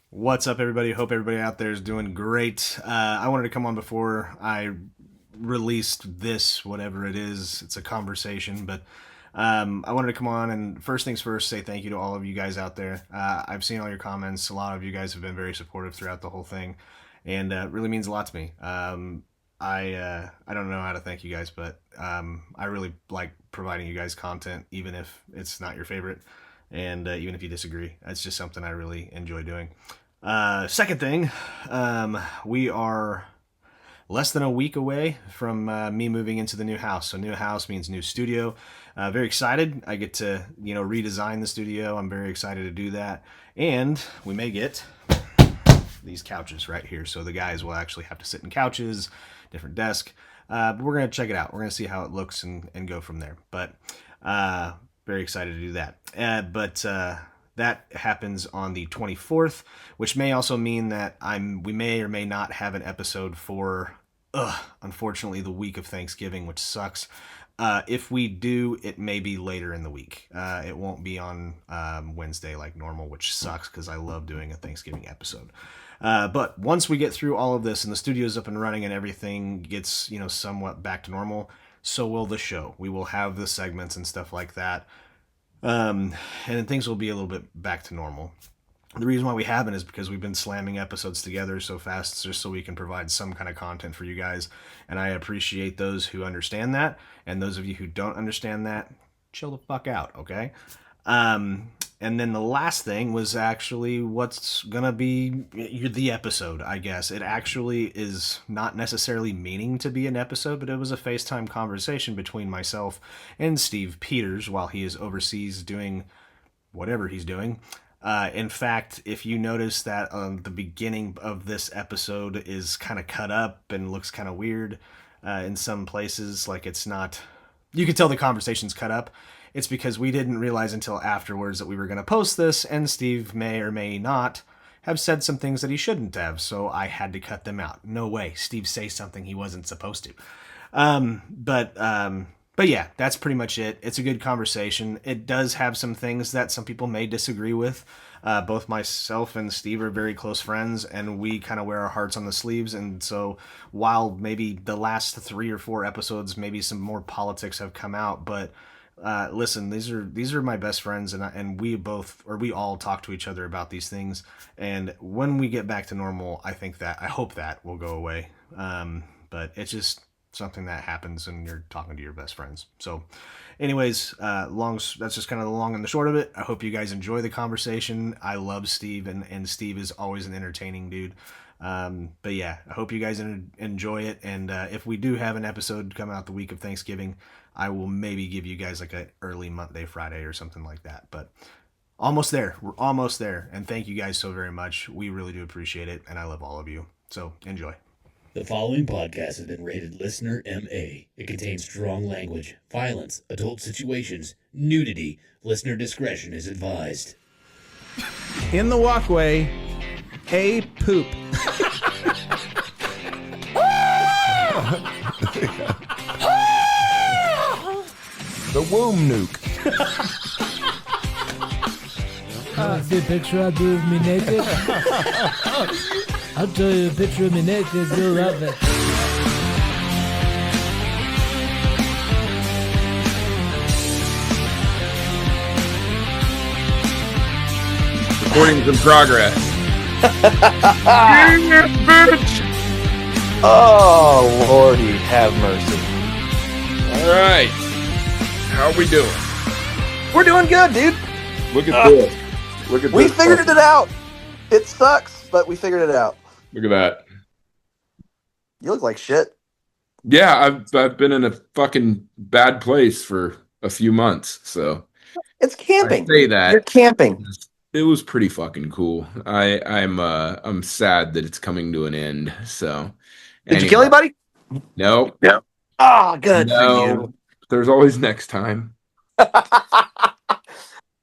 What's up, everybody? Hope everybody out there is doing great. I wanted to come on before I released this, whatever it is. It's a conversation, but I wanted to come on and first things first, say thank you to all of you guys out there. I've seen all your comments. A lot of you guys have been very supportive throughout the whole thing, and it really means a lot to me. I don't know how to thank you guys, but I really like providing you guys content, even if it's not your favorite, and even if you disagree. It's just something I really enjoy doing. Second thing, we are less than a week away from me moving into the new house. So new house means new studio. Very excited. I get to redesign the studio. I'm very excited to do that, and we may get these couches right here. So the guys will actually have to sit in couches, different desk. But we're gonna check it out. We're gonna see how it looks and go from there. But very excited to do that. But that happens on the 24th, which may also mean that we may or may not have an episode for, unfortunately, the week of Thanksgiving, which sucks. If we do, it may be later in the week. It won't be on Wednesday like normal, which sucks because I love doing a Thanksgiving episode. But once we get through all of this and the studio's up and running and everything gets, somewhat back to normal, so will the show. We will have the segments and stuff like that. And things will be a little bit back to normal. The reason why we haven't is because we've been slamming episodes together so fast just so we can provide some kind of content for you guys. And I appreciate those who understand that. And those of you who don't understand that, chill the fuck out, okay? And then the last thing was actually what's gonna be the episode, I guess. It actually is not necessarily meaning to be an episode, but it was a FaceTime conversation between myself and Steve Peters while he is overseas doing whatever he's doing. In fact, if you notice that the beginning of this episode is kind of cut up and looks kind of weird in some places, like it's not... You can tell the conversation's cut up. It's because we didn't realize until afterwards that we were going to post this, and Steve may or may not have said some things that he shouldn't have, so I had to cut them out. No way, Steve say something he wasn't supposed to. But yeah, that's pretty much it. It's a good conversation. It does have some things that some people may disagree with. Both myself and Steve are very close friends, and we kind of wear our hearts on the sleeves. And so while maybe the last 3 or 4 episodes, maybe some more politics have come out, but listen, these are my best friends, and we all talk to each other about these things. And when we get back to normal, I hope that will go away. But it's just something that happens when you're talking to your best friends. So anyways, that's just kind of the long and the short of it. I hope you guys enjoy the conversation. I love Steve, and Steve is always an entertaining dude. But yeah, I hope you guys enjoy it. And if we do have an episode come out the week of Thanksgiving, I will maybe give you guys like an early Monday, Friday or something like that. But almost there. We're almost there. And thank you guys so very much. We really do appreciate it. And I love all of you. So enjoy. The following podcast has been rated Listener MA. It contains strong language, violence, adult situations, nudity. Listener discretion is advised. In the walkway, a poop. The womb nuke. See a picture I do of me naked? I'll show you a picture of me naked, you'll love it. Recording's in progress. Oh, Lordy, have mercy. All right. How are we doing? We're doing good, dude. Look at this. Look at We this. figured it out. It sucks, but we figured it out. Look at that. You look like shit. Yeah, I've been in a fucking bad place for a few months, so It's camping. I say that. You're camping. It was pretty fucking cool. I'm sad that it's coming to an end. So Did you kill anybody? No. Yeah. Oh, good No. for you. There's always next time. So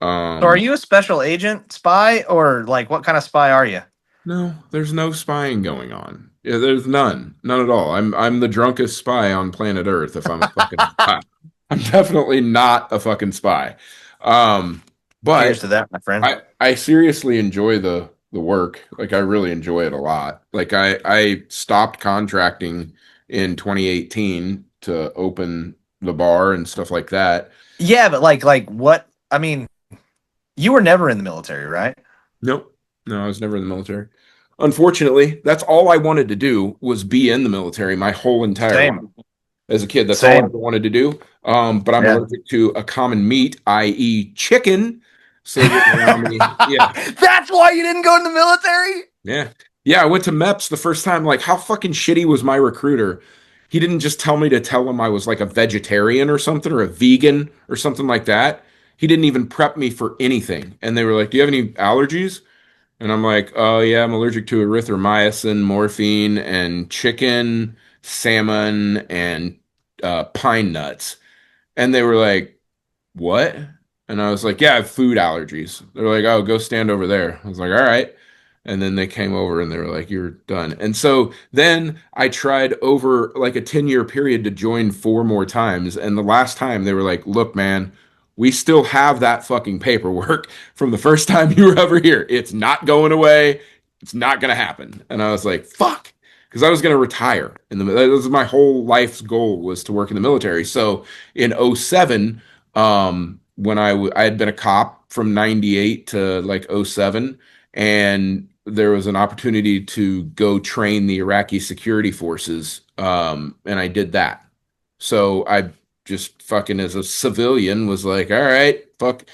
are you a special agent spy, or like what kind of spy are you? No, there's no spying going on. Yeah, there's none at all. I'm the drunkest spy on planet Earth. If I'm a fucking spy, I'm definitely not a fucking spy. But Cheers to that, my friend. I seriously enjoy the the work. Like I really enjoy it a lot. Like I stopped contracting in 2018 to open the bar and stuff like that. Yeah, but like what? I mean, you were never in the military, right? Nope. No, I was never in the military. Unfortunately, that's all I wanted to do was be in the military my whole entire life. Same. As a kid, that's all I Same. ever wanted to do. But I'm Yeah. allergic to a common meat, i.e., chicken. So they didn't allow me. Yeah. That's why you didn't go in the military? Yeah. Yeah. I went to MEPS the first time. Like, how fucking shitty was my recruiter? He didn't just tell me to tell him I was like a vegetarian or something or a vegan or something like that. He didn't even prep me for anything. And they were like, "Do you have any allergies?" And I'm like, "Oh, yeah, I'm allergic to erythromycin, morphine, and chicken, salmon, and pine nuts." And they were like, "What?" And I was like, "Yeah, I have food allergies." They're like, "Oh, go stand over there." I was like, "All right." And then they came over and they were like, "You're done." And so then I tried over like a 10-year period to join 4 more times. And the last time they were like, "Look, man, we still have that fucking paperwork from the first time you were ever here. It's not going away. It's not going to happen." And I was like, "Fuck." Because I was going to retire. And that was my whole life's goal was to work in the military. So in '07, when I had been a cop from 98 to like '07, and there was an opportunity to go train the Iraqi security forces, and I did that. So I just fucking as a civilian was like, all right, fuck.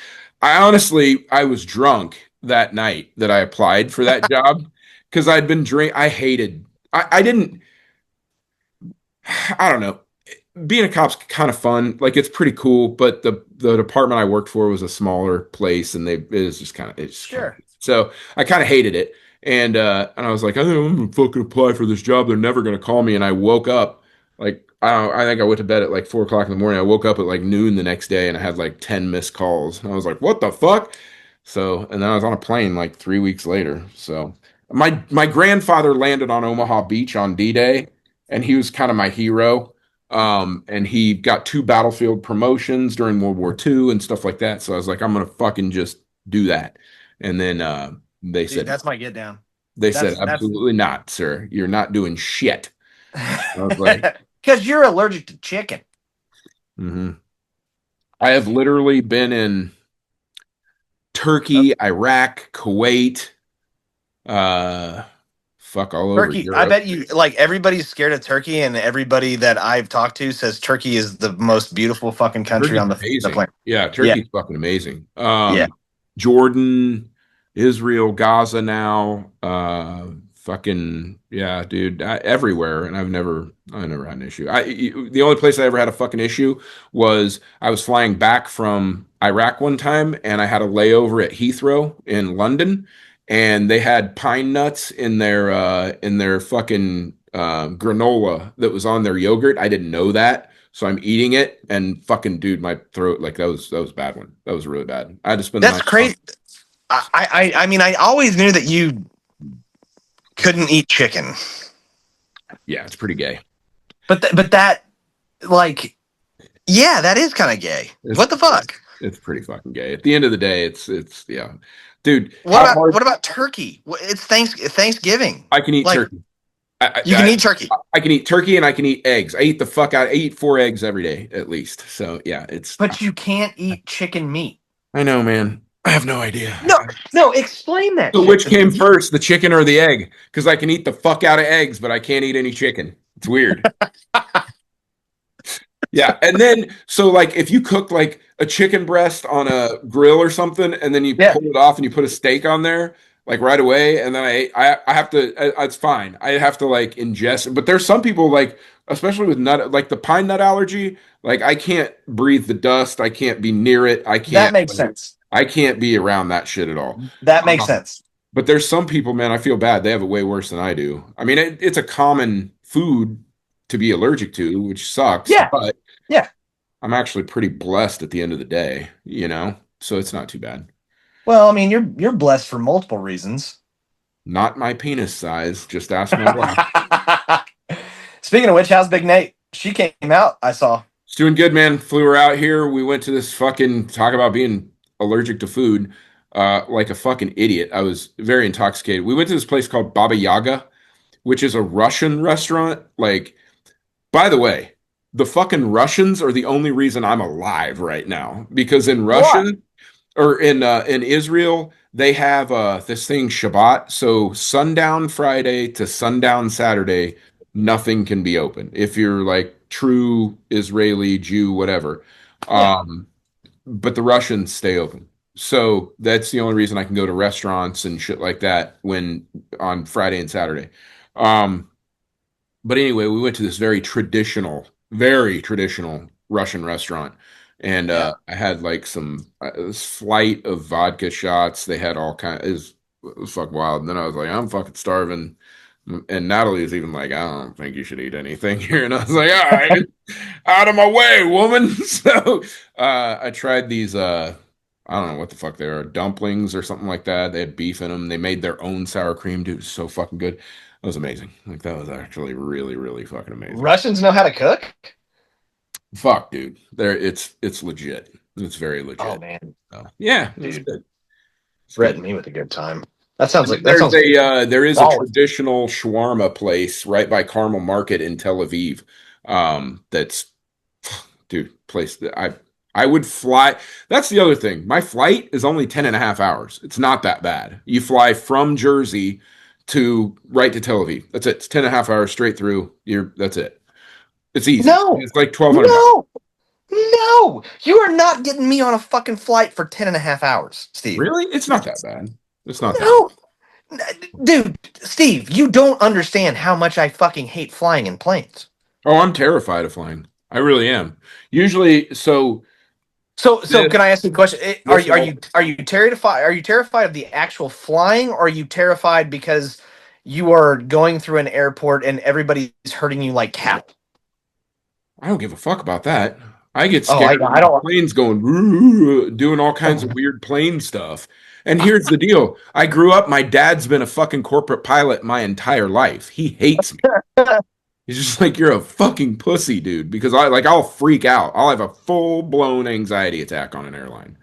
I was drunk that night that I applied for that job because I'd been drink. I didn't. I don't know. Being a cop's kind of fun. Like it's pretty cool, but the department I worked for was a smaller place, and it was just kind of Sure. so I kind of hated it. And I was like, I'm gonna fucking apply for this job. They're never gonna call me. And I woke up like I think I went to bed at like 4 o'clock in the morning. I woke up at like noon the next day, and I had like 10 missed calls. And I was like, what the fuck? So and then I was on a plane like 3 weeks later. So my grandfather landed on Omaha Beach on D-Day, and he was kind of my hero. And he got 2 battlefield promotions during World War II and stuff like that. So I was like, I'm gonna fucking just do that. And then they Dude, said that's my get down. they said That's absolutely not, sir. You're not doing shit. I was like, because you're allergic to chicken. mm-hmm. I have literally been in Turkey, Iraq, Kuwait, uh, fuck all over Turkey. I Europe. bet you like everybody's scared of Turkey, and everybody that I've talked to says Turkey is the most beautiful fucking country Turkey's on the amazing. planet. Yeah, Turkey's fucking amazing. Yeah. Jordan, Israel, Gaza now, fucking yeah, dude, everywhere. And I never had an issue. The only place I ever had a fucking issue was I was flying back from Iraq one time, and I had a layover at Heathrow in London, and they had pine nuts in their fucking granola that was on their yogurt. I didn't know that. So I'm eating it, and fucking dude, my throat, like that was a bad one. That was really bad. I had to spend the That's night. crazy. I mean, I always knew that you couldn't eat chicken, Yeah, it's pretty gay. but that like, yeah, that is kind of gay. What the fuck? It's pretty fucking gay. At the end of the day, it's yeah, dude. What about turkey? It's Thanksgiving. I can eat like, turkey. You can eat turkey. I can eat turkey, and I can eat eggs. I eat 4 eggs every day at least. So yeah, it's. But you can't eat chicken meat. I know, man. I have no idea. No, explain that. So which came first, the chicken or the egg? Because I can eat the fuck out of eggs, but I can't eat any chicken. It's weird. Yeah, and then so like if you cook like a chicken breast on a grill or something, and then you pull it off and you put a steak on there like right away, and then I have to. It's fine. I have to like ingest it. But there's some people like, especially with nut, like the pine nut allergy. Like I can't breathe the dust. I can't be near it. I can't. That makes sense. I can't be around that shit at all. That makes sense. But there's some people, man, I feel bad. They have it way worse than I do. I mean, it's a common food to be allergic to, which sucks. Yeah. But yeah, I'm actually pretty blessed at the end of the day, you know? So it's not too bad. Well, I mean, you're blessed for multiple reasons. Not my penis size. Just ask my wife. Speaking of which, how's Big Nate? She came out, I saw. She's doing good, man. Flew her out here. We went to this fucking talk about being allergic to food. like a fucking idiot. I was very intoxicated. We went to this place called Baba Yaga, which is a Russian restaurant. Like, by the way, the fucking Russians are the only reason I'm alive right now because in What? Russia or in Israel, they have this thing Shabbat. So sundown Friday to sundown Saturday, nothing can be open. If you're like true Israeli Jew, whatever. Yeah. But the Russians stay open. So that's the only reason I can go to restaurants and shit like that when on Friday and Saturday. Um, but anyway, we went to this very traditional Russian restaurant, and Yeah. I had like this flight of vodka shots. They had all kind. It was fucking wild. And then I was like, I'm fucking starving. And Natalie was even like, I don't think you should eat anything here. And I was like, all right, out of my way, woman. So I tried these. I don't know what the fuck they are, dumplings or something like that. They had beef in them. They made their own sour cream, dude. It was so fucking good. That was amazing. Like that was actually really, really fucking amazing. Russians know how to cook? Fuck, dude. It's legit. It's very Oh legit. man, So, yeah, it was dude, good. It's good. threaten me with a good time. That sounds And then like that sounds there is a flawless. traditional shawarma place right by Carmel Market in Tel Aviv. That's dude, place that I would fly. That's the other thing. My flight is only 10 and a half hours. It's not that bad. You fly from Jersey to right to Tel Aviv. That's it. It's 10 and a half hours straight through. That's it. It's easy. No, It's like 1,200 bucks. no, no. You are not getting me on a fucking flight for 10 and a half hours, Steve. Really? It's not that bad. It's not that bad. No. Dude, Steve, you don't understand how much I fucking hate flying in planes. Oh, I'm terrified of flying. I really am. Usually, So this can I ask you a question? this all Are you terrified? Are you terrified of the actual flying, or are you terrified because you are going through an airport and everybody's hurting you like cattle? I don't give a fuck about that. I get Oh, scared I when the don't. plane's going "Roo," doing all kinds of weird plane stuff. And here's the deal. I grew up, my dad's been a fucking corporate pilot my entire life. He hates me. He's just like, you're a fucking pussy, dude. Because I'll freak out. I'll have a full-blown anxiety attack on an airline.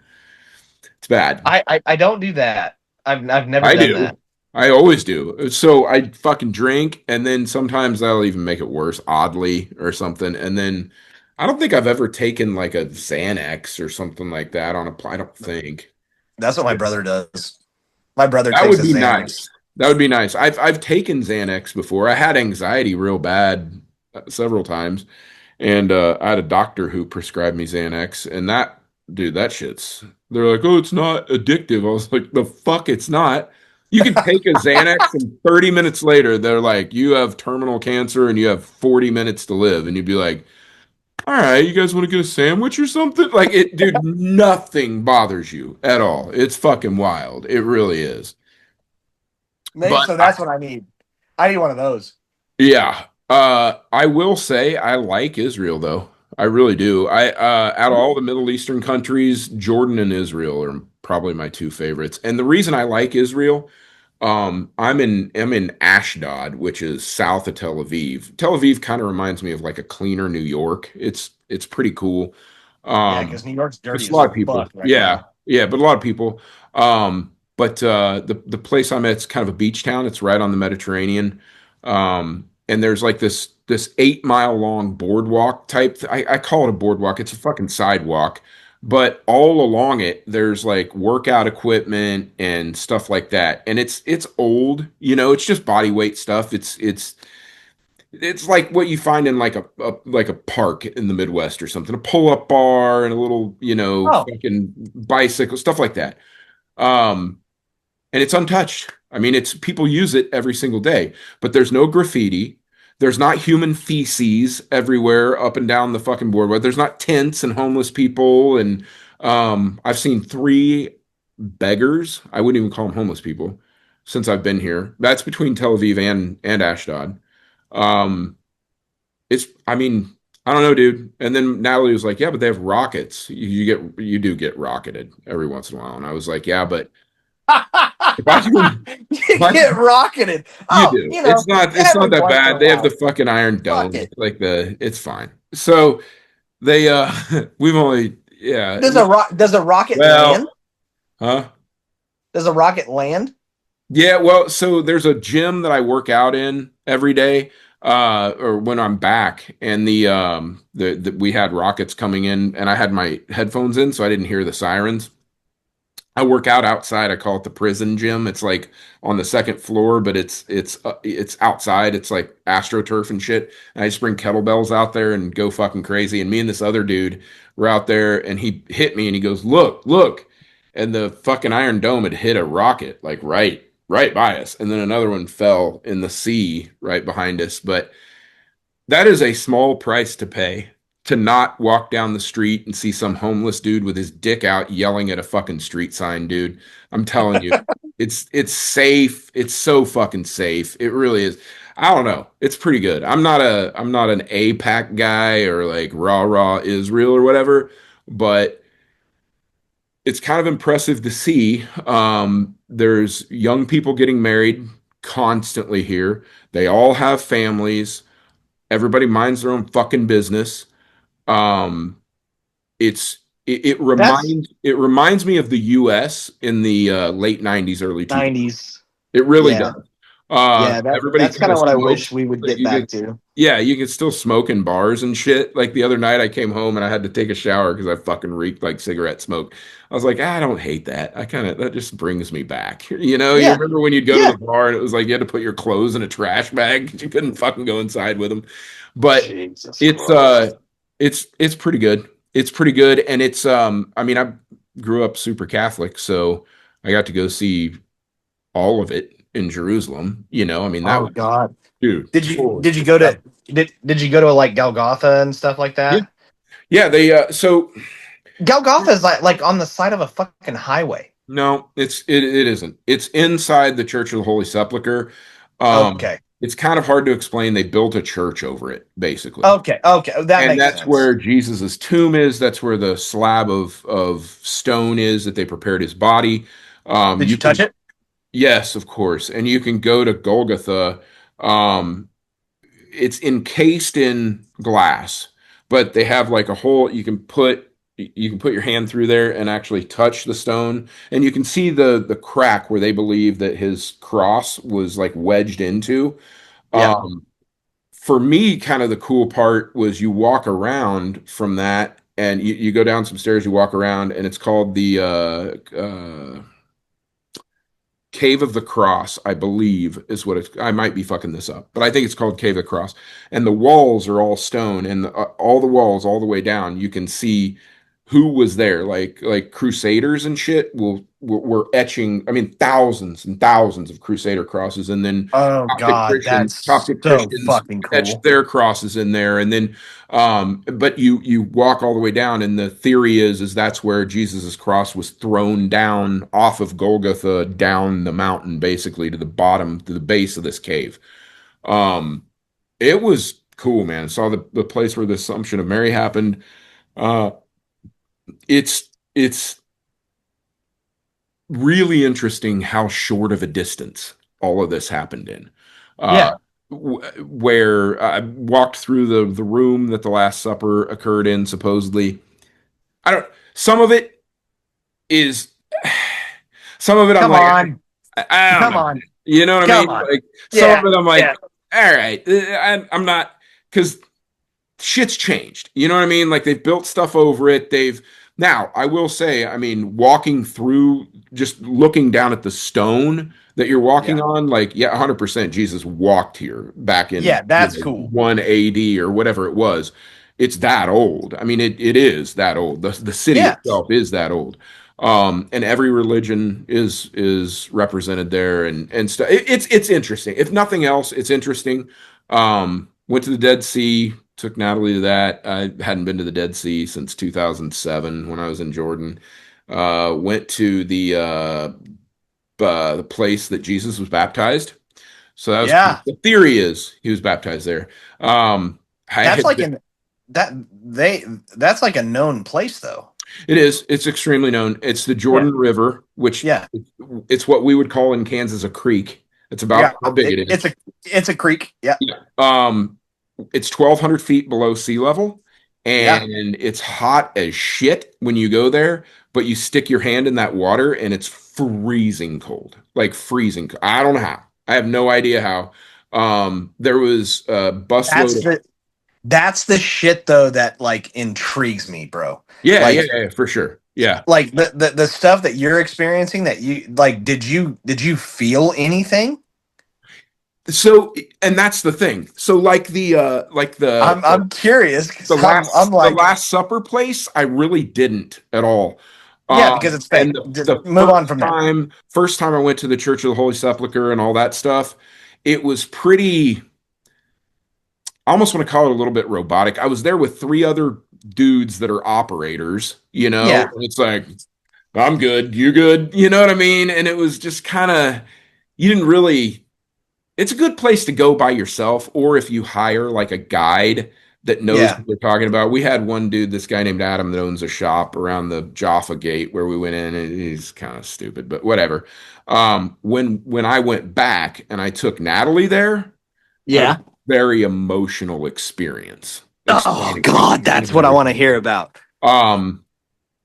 It's bad. I don't do that. I've never I done do. that. I always do. So I fucking drink, and then sometimes that'll even make it worse, oddly, or something. And then I don't think I've ever taken like a Xanax or something like that on a plane. I don't think. That's what my brother does. My brother That takes would a be Xanax. nice. That would be nice. I've taken Xanax before. I had anxiety real bad several times, and I had a doctor who prescribed me Xanax, and that dude, that shit's. They're like, oh, it's not addictive. I was like, the fuck, it's not. You can take a Xanax, and 30 minutes later, they're like, you have terminal cancer, and you have 40 minutes to live, and you'd be like, all right, you guys want to get a sandwich or something? Like it, dude, nothing bothers you at all. It's fucking wild. It really is. Maybe But so. That's what I need. I need one of those. yeah, I will say I like Israel though. I really do. Out of all the Middle Eastern countries, Jordan and Israel are probably my two favorites. And the reason I like Israel, I'm in Ashdod, which is south of Tel Aviv. Tel Aviv kind of reminds me of like a cleaner New York. It's pretty cool. Yeah, Um, because New York's dirty There's a as lot of people. fuck right Yeah, now. yeah, but a lot of people. But the place I'm at's kind of a beach town. It's right on the Mediterranean. And there's like this 8 mile long boardwalk type. I call it a boardwalk. It's a fucking sidewalk. But all along it, there's like workout equipment and stuff like that. And it's old, it's just body weight stuff. It's like what you find in like a park in the Midwest or something, a pull-up bar and a little, Oh, fucking bicycle, stuff like that. Um, and it's untouched. I mean, it's people use it every single day, but there's no graffiti. There's not human feces everywhere up and down the fucking boardwalk. There's not tents and homeless people. And I've seen three beggars. I wouldn't even call them homeless people since I've been here. That's between Tel Aviv and Ashdod. Um, I mean, I don't know, dude. And then Natalie was like, yeah, but they have rockets. You do get rocketed every once in a while. And I was like, yeah, but if I do, you if I, get rocketed. you Oh, do. It's not every that once in bad. a They have the while. fucking Iron Fuck Dome. it. It's fine. So they we've only yeah. Does a rocket land? Well, huh? Does a rocket land? Yeah, well, so there's a gym that I work out in every day, or when I'm back, and the we had rockets coming in, and I had my headphones in, so I didn't hear the sirens. I work out outside. I call it the prison gym. It's like on the second floor, but it's outside. It's like AstroTurf and shit. And I just bring kettlebells out there and go fucking crazy. And me and this other dude were out there, and he hit me, and he goes, "Look, look!" And the fucking Iron Dome had hit a rocket like right by us, and then another one fell in the sea right behind us. But that is a small price to pay to not walk down the street and see some homeless dude with his dick out yelling at a fucking street sign, dude. I'm telling you, it's safe. It's so fucking safe. It really is. I don't know. It's pretty good. I'm not an APAC guy or like rah Israel or whatever, but it's kind of impressive to see. There's young people getting married constantly here. They all have families. Everybody minds their own fucking business. Um, That's it reminds me of the U.S. in the late '90s, early 2000s. 90s. It really Yeah. does. Yeah, Everybody that's kind kind of of what I wish smokes. we would Like get you back could, to. yeah, you can still smoke in bars and shit. Like the other night, I came home and I had to take a shower because I fucking reeked like cigarette smoke. I was like, I don't hate that. That just brings me back. You Yeah. remember when you'd go to Yeah. the bar and it was like you had to put your clothes in a trash bag because you couldn't fucking go inside with them. But Jesus it's Christ. uh, it's pretty good. It's pretty good, and I mean, I grew up super Catholic, so I got to go see all of it in Jerusalem. I mean, that Oh was, God. dude, Did you holy did you go crap. to did you go to like Golgotha and stuff like Yeah, that? yeah. So Golgotha is like on the side of a fucking highway. no, it isn't. It's inside the Church of the Holy Sepulchre. Okay. It's kind of hard to explain. They built a church over it, basically. Okay. Okay. Oh, that And makes that's sense. where Jesus's tomb is. That's where the slab of stone is that they prepared his body. Did You you touch can, it? yes, of course, and you can go to Golgotha. It's encased in glass, but they have like a hole you can put your hand through there and actually touch the stone, and you can see the crack where they believe that his cross was like wedged into. Yeah. Um, for me, kind of the cool part was you walk around from that and you go down some stairs, you walk around, and it's called the Cave of the Cross, I believe, is what it's. I might be fucking this up, but I think it's called Cave of the Cross. And the walls are all stone, and all the walls, all the way down, you can see who was there. Like Crusaders and shit were etching. I mean, thousands and thousands of Crusader crosses, and then Oh God, that's Coptic so Christians fucking etched cool. their crosses in there, and then but you walk all the way down, and the theory is that's where Jesus's cross was thrown down off of Golgotha down the mountain, basically to the bottom, to the base of this cave. Um, it was cool, man. Saw the place where the Assumption of Mary happened. Uh, it's really interesting how short of a distance all of this happened in. Uh, Yeah. where I walked through the room that the Last Supper occurred in, supposedly. I don't. Some of it is. Some of it, I'm Come like, on. I don't Come know. on. You know what I Come mean? on. Like some of Yeah. it, I'm Yeah. like, all right, I'm not because shit's changed. You know what I mean? Like they've built stuff over it. Now, I will say, I mean, walking through, just looking down at the stone that you're walking Yeah. on, like, yeah, 100% Jesus walked here back in Yeah, that's cool. 1 AD or whatever it was. It's that old. I mean, it is that old. The city Yeah. itself is that old. And every religion is represented there and stuff. It's interesting. If nothing else, it's interesting. Went to the Dead Sea, took Natalie to that. I hadn't been to the Dead Sea since 2007 when I was in Jordan. Went to the place that Jesus was baptized. So that was cool. Yeah. The theory is he was baptized there. I That's had like been, an that they that's like a known place though. it is. It's extremely known. It's the Yeah. Jordan River, which Yeah. it's what we would call in Kansas a creek. It's Yeah. about how big it is. It's a creek. Yeah. Yeah. It's 1,200 feet below sea level, Yeah. and it's hot as shit when you go there, but you stick your hand in that water and it's freezing cold, like freezing. I don't know how. I have no idea how. There was a busload That's of the shit though that like intrigues me, bro. yeah, yeah, Like yeah, for sure. Yeah. like the stuff that you're experiencing that you like did you feel anything? So, and that's the thing. So, like I'm curious the because I'm last the like, Last Supper place, I really didn't at all. yeah, because it's fake. And Just the move on from there. first time I went to the Church of the Holy Sepulchre and all that stuff, it was pretty. I almost want to call it a little bit robotic. I was there with three other dudes that are operators, Yeah, and it's like, I'm good, you good, you know what I mean? And it was just kind of, you didn't really, it's a good place to go by yourself, or if you hire like a guide that knows yeah. what they're talking about. We had one dude, this guy named Adam, that owns a shop around the Jaffa Gate where we went in, and he's kind of stupid, but whatever. When I went back and I took Natalie there, had a Yeah. very emotional experience Oh explaining God, that's what I want to everything. hear about. Um,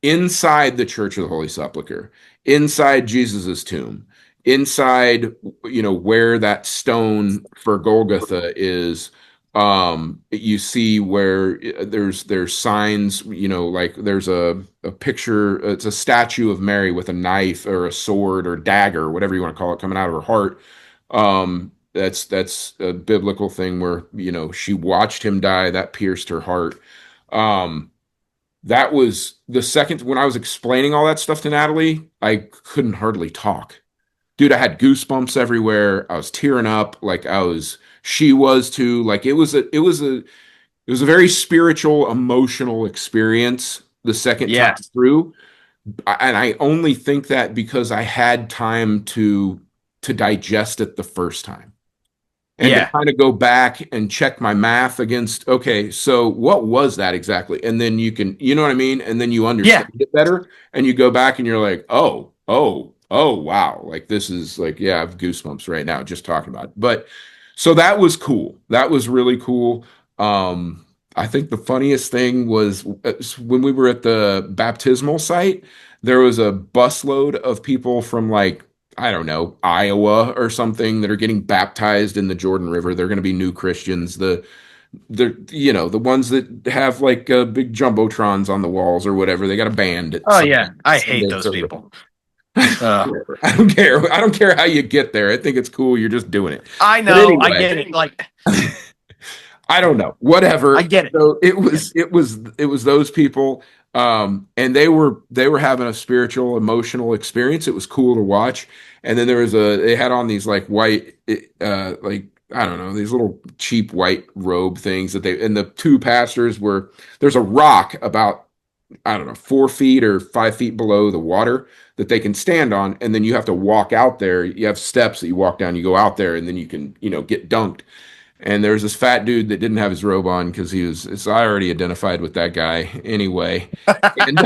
inside the Church of the Holy Sepulchre, inside Jesus's tomb, inside, where that stone for Golgotha is. You see where there's signs, like there's a picture, it's a statue of Mary with a knife or a sword or dagger, whatever you want to call it, coming out of her heart. That's a biblical thing where, she watched him die, that pierced her heart. Um, that was the second when I was explaining all that stuff to Natalie, I couldn't hardly talk. Dude, I had goosebumps everywhere. I was tearing up like she was too. Like it was a very spiritual, emotional experience the second time Yeah, through. And I only think that because I had time to digest it the first time and to yeah, kind of go back and check my math against, okay, so what was that exactly? And then you know what I mean? And then you yeah. understand it better and you go back and you're like, oh, wow. Like this is like, yeah, I have goosebumps right now just talking about it. But so that was cool. That was really cool. I think the funniest thing was when we were at the baptismal site, there was a busload of people from like, I don't know, Iowa or something that are getting baptized in the Jordan River. They're going to be new Christians. The ones that have like big jumbotrons on the walls or whatever. They got a band at Oh some yeah, I hate Sunday those service. people. Uh, Whatever. I don't care. I don't care how you get there. I think it's cool. You're just doing it. I But know, I anyway, get it. Like I don't know. I Whatever. get it. So it was those people, and they were having a spiritual, emotional experience. It was cool to watch. And then they had on these like white, like I don't know, these little cheap white robe things and the two pastors there's a rock about, I don't know, 4 feet or 5 feet below the water that they can stand on, and then you have to walk out there. You have steps that you walk down, you go out there, and then you can, get dunked. And there's this fat dude that didn't have his robe on because I already identified with that guy anyway. And,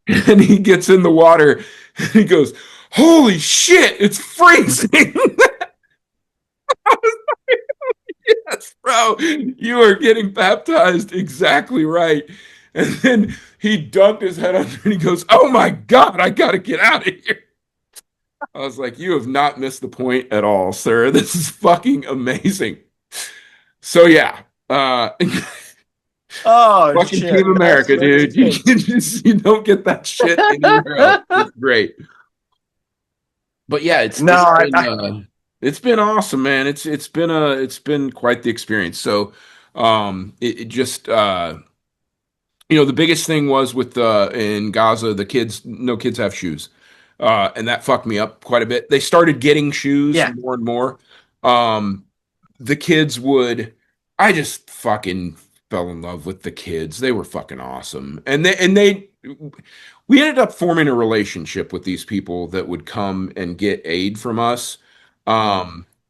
and he gets in the water and he goes, "Holy shit, it's freezing." Yes, bro, you are getting baptized exactly right. And then he dunked his head under and he goes, "Oh my God, I got to get out of here." I was like, "You have not missed the point at all, sir. This is fucking amazing." So yeah, Oh fucking shit, Team America, dude. You don't get that shit anywhere else. It's great. But yeah, no, it's been awesome, man. It's been quite the experience. So it just the biggest thing was with in Gaza, the kids, no kids have shoes. And that fucked me up quite a bit. They started getting shoes yeah. more and more. Um, the kids would I just fucking fell in love with the kids. They were fucking awesome. And we ended up forming a relationship with these people that would come and get aid from us.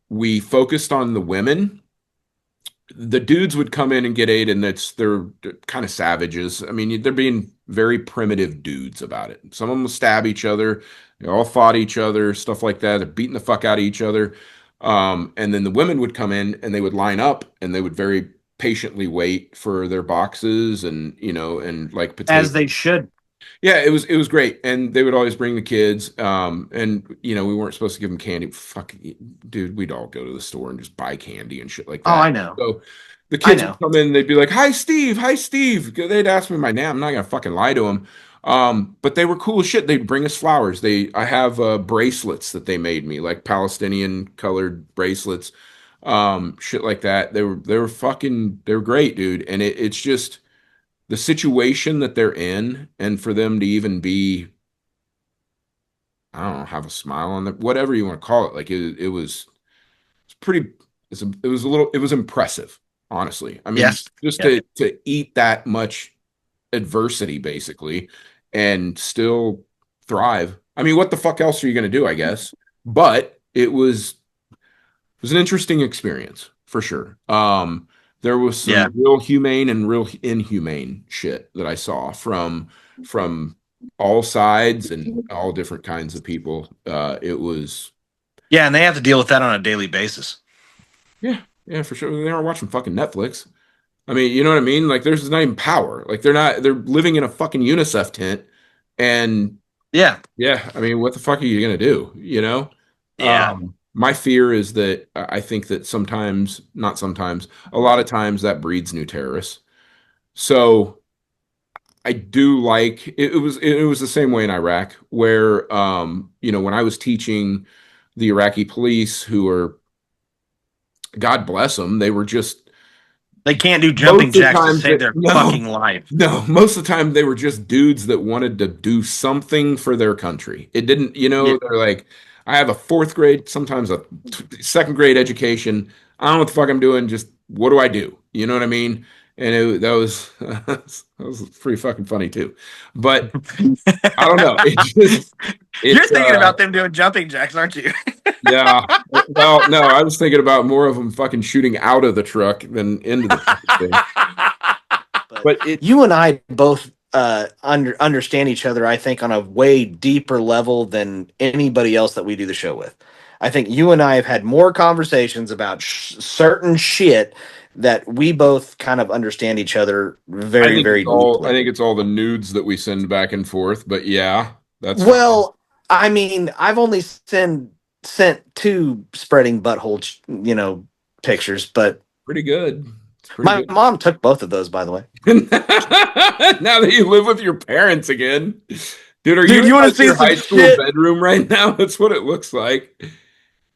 We focused on the women. The dudes would come in and get aid, and they're kind of savages. I mean, they're being very primitive dudes about it. Some of them will stab each other. They all fought each other, stuff like that. They're beating the fuck out of each other. And then the women would come in and they would line up and they would very patiently wait for their boxes and like As potatoes. they should. Yeah, it was great, and they would always bring the kids. And we weren't supposed to give them candy. Fuck, dude, we'd all go to the store and just buy candy and shit like Oh, that. I know. So the I kids would know. come in, they'd be like, "Hi, Steve. Hi, Steve." They'd ask me my name. I'm not gonna fucking lie to them. But they were cool as shit. They'd bring us flowers. I have bracelets that they made me, like Palestinian colored bracelets, shit like that. They were great, dude. And it's just the situation that they're in, and for them to even be, I don't know, have a smile on them, whatever you want to call it. Like it's pretty, it was impressive, honestly. I mean, Yes. just Yep. to eat that much adversity basically and still thrive. I mean, what the fuck else are you going to do, I guess? But it was an interesting experience for sure. There was Yeah. some real humane and real inhumane shit that I saw from all sides and all different kinds of people. It was Yeah, and they have to deal with that on a daily basis. yeah, yeah, for sure. They aren't watching fucking Netflix. I mean, you know what I mean? Like, there's not even power. Like, they're living in a fucking UNICEF tent, and Yeah. yeah, I mean, what the fuck are you gonna do? Yeah. My fear is that I think that sometimes, not sometimes, a lot of times that breeds new terrorists. So I do like it was the same way in Iraq, where when I was teaching the Iraqi police, who are, God bless them, they were just They can't do jumping most of the jacks to times save their no, fucking life. no, most of the time they were just dudes that wanted to do something for their country. It didn't, Yeah. they're like, I have a fourth grade, sometimes a second grade education. I don't know what the fuck I'm doing. Just what do I do? You know what I mean? And that was that was pretty fucking funny too. But I don't know. You're It's thinking about them doing jumping jacks, aren't you? yeah. Well, no, I was thinking about more of them fucking shooting out of the truck than into the fucking thing. But You and I both understand each other, I think, on a way deeper level than anybody else that we do the show with. I think you and I have had more conversations about certain shit that we both kind of understand each other very, very I deeply. think it's all the nudes that we send back and forth, but yeah, that's fine. Well, I mean, I've only sent two spreading butthole, pictures, but Pretty good. It's pretty my good. mom took both of those, by the way. Now that you live with your parents again. Dude, are you Dude, in you want to like see your some high school shit? bedroom right now? That's what it looks like.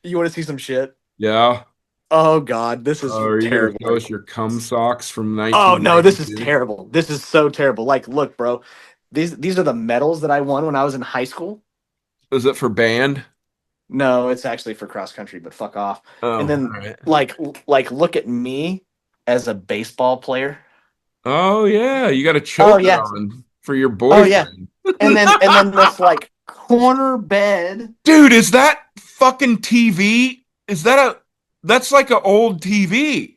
You want to see some shit? Yeah. Oh God, this is Are you gonna terrible. show us your cum socks from Oh no, this is 1992? terrible. This is so terrible. Like, look, bro, these are the medals that I won when I was in high school. Is it for band? No, it's actually for cross country, but fuck off. Oh, And all then right. like look at me as a baseball player. Oh yeah, you got a Oh choker yeah. on for your Oh yeah. boyfriend. And then this like corner bed. Dude, is that fucking TV? That's like an old TV.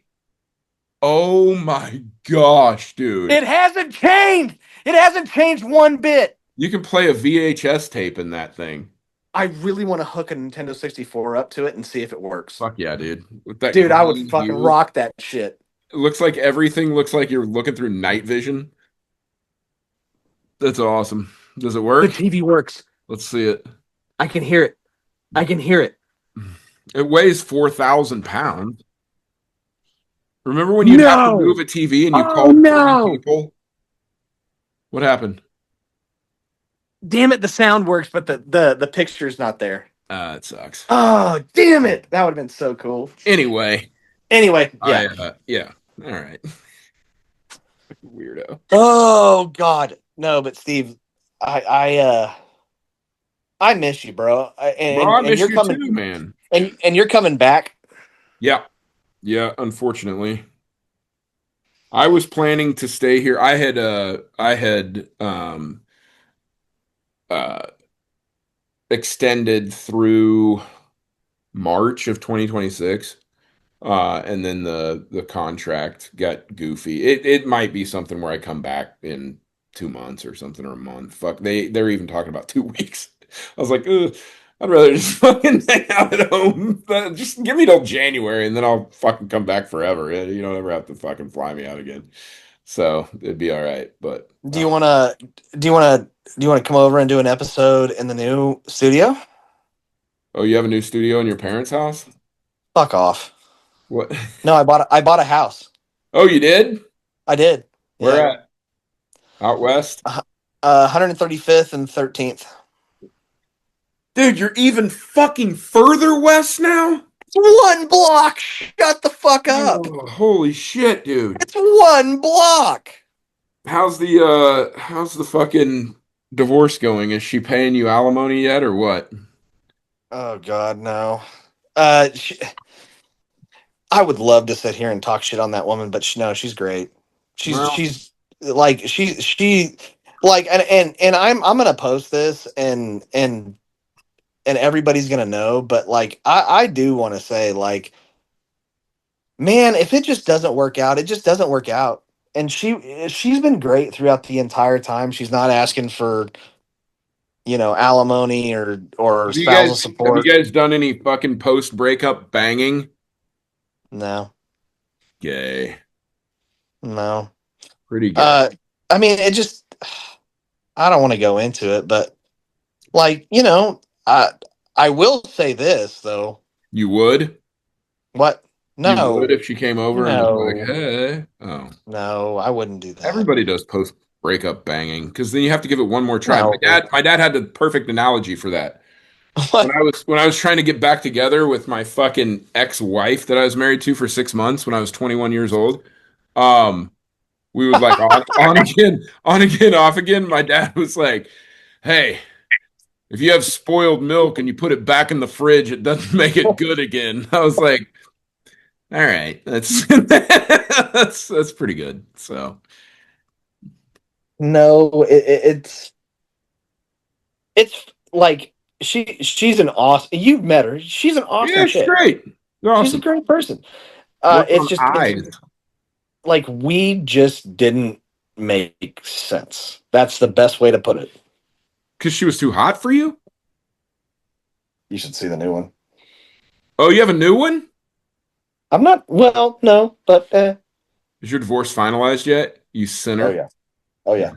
Oh my gosh, dude. It hasn't changed. It hasn't changed one bit. You can play a VHS tape in that thing. I really want to hook a Nintendo 64 up to it and see if it works. Fuck yeah, dude. With that Dude, I would green fucking hue. rock that shit. It looks like everything looks like you're looking through night vision. That's awesome. Does it The work? TV works. Let's see it. I can hear it. I can hear it. It weighs 4,000 pounds. Remember when you'd have to No. move a TV and you Oh called 30 no. people? What happened? Damn it, the sound works, but the picture's not there. It sucks. Oh, damn it. That would have been so cool. Anyway, Anyway, yeah. yeah. All right. Weirdo. Oh God. No, but Steve, I miss you, bro. Bro, I And miss you're you coming too, man. and you're coming back. Yeah. Yeah, unfortunately. I was planning to stay here. I had uh extended through March of 2026. And then the contract got goofy. It might be something where I come back in 2 months or something, or a month. Fuck, they're even talking about 2 weeks. I was like, ugh, I'd rather just fucking hang out at home. Just give me till January, and then I'll fucking come back forever. You don't ever have to fucking fly me out again. So it'd be all right. But Do you wanna do you wanna do you wanna come over and do an episode in the new studio? oh, you have a new studio in your parents' house? Fuck off. What? No, I bought a house. Oh, you did? I did. Where Yeah. at? Out west? 135th and 13th. Dude, you're even fucking further west now? One block. Shut the fuck up. Oh, holy shit, dude. It's one block. How's the fucking divorce going? Is she paying you alimony yet or what? Oh God, no. Uh, she, I would love to sit here and talk shit on that woman, but no, she's great. She's Well, she's like she like and I'm gonna post this and everybody's gonna know, but like I do want to say like, man, if it just doesn't work out, it just doesn't work out. And she's been great throughout the entire time. She's not asking for alimony or spousal have you support. guys done any fucking post breakup banging? No, Gay. no. Pretty gay. Uh, I mean, it just I don't want to go into it, but like I will say this though. You would? What? You would No, if she came over and was like, no, hey. Oh. no. I wouldn't do that. Everybody does post breakup banging because then you have to give it one more try. No. My dad had the perfect analogy for that. What? When I was trying to get back together with my fucking ex-wife that I was married to for 6 months when I was 21 years old, um, we would like on again, off again. My dad was like, "Hey, if you have spoiled milk and you put it back in the fridge, it doesn't make it good again." I was like, "All right, that's that's pretty good." So No, it's like she's an awesome. You've met her. She's an yeah, awesome she's chick. great. She's a Awesome. great person. Work It's on just eyes. like we just didn't make sense. That's the best way to put it. Because she was too hot for you? You should see the new one. Oh, you have a new one? I'm not well, no, but Is your divorce finalized yet? You oh sinner. yeah, oh yeah.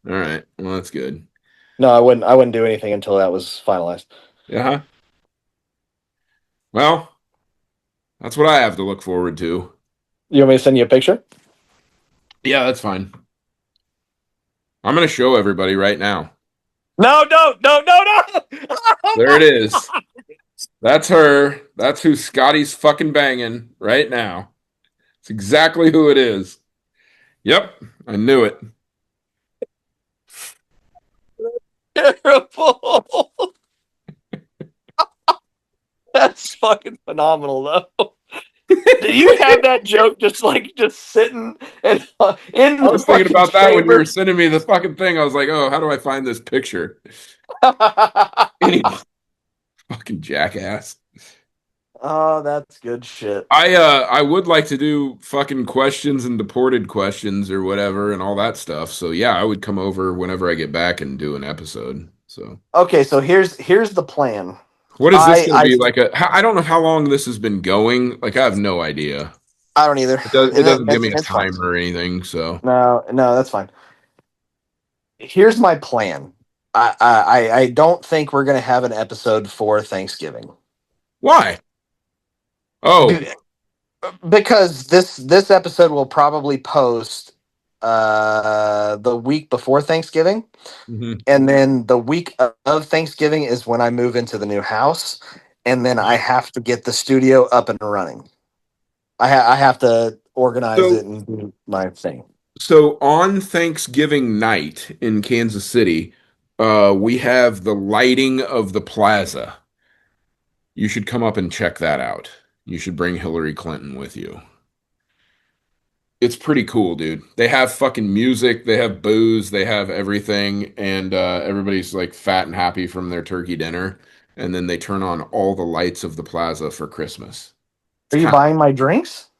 All right. Well, that's good. No, I wouldn't do anything until that was finalized. Yeah. Well, that's what I have to look forward to. You want me to send you a picture? Yeah, that's fine. I'm going to show everybody right now. No, no. There it is. That's her. That's who Scotty's fucking banging right now. It's exactly who it is. Yep, I knew it. Terrible. That's fucking phenomenal, though. Do you have that joke just sitting and in I the was thinking fucking about that when you were chamber? sending me the fucking thing. I was like, oh, how do I find this picture? Any fucking jackass. Oh, that's good shit. I would like to do fucking questions and deported questions or whatever and all that stuff. So yeah, I would come over whenever I get back and do an episode. So Okay, so here's the plan. what is this going to I be like I don't know how long this has been going. Like I have no idea. I don't either. It doesn't give me a It's fine. timer or anything. So No, that's fine. Here's my plan. I don't think we're gonna have an episode for Thanksgiving. why? Oh, Be- Because this episode will probably post the week before Thanksgiving, mhm. and then the week of Thanksgiving is when I move into the new house, and then I have to get the studio up and running. I have to organize So it and do my thing. so on Thanksgiving night in Kansas City, we have the lighting of the plaza. You should come up and check that out. You should bring Hillary Clinton with you. It's pretty cool, dude. They have fucking music, they have booze, they have everything, and everybody's like fat and happy from their turkey dinner. And then they turn on all the lights of the plaza for Christmas. Are you buying my drinks?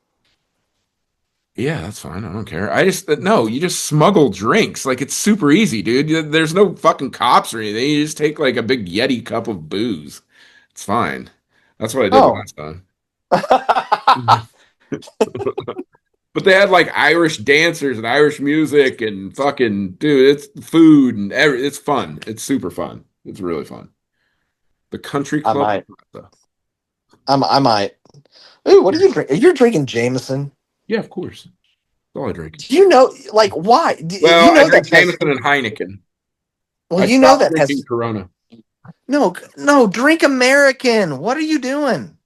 Yeah, that's fine. I don't care. I just no, you just smuggle drinks. Like it's super easy, dude. There's no fucking cops or anything. You just take like a big Yeti cup of booze. It's fine. That's what I did Oh. last time. But they had like Irish dancers and Irish music and fucking dude, it's food and it's fun. It's super fun. It's really fun. The Country I Club might. Plaza. I might. Ooh, what are you drinking? You're drinking Jameson. Yeah, of course. That's all I drink. Do you know, like, why? You Well, I know drink that has. Jameson and Heineken. Well, I you know stopped that drinking has. Corona. No, no. Drink American. What are you doing?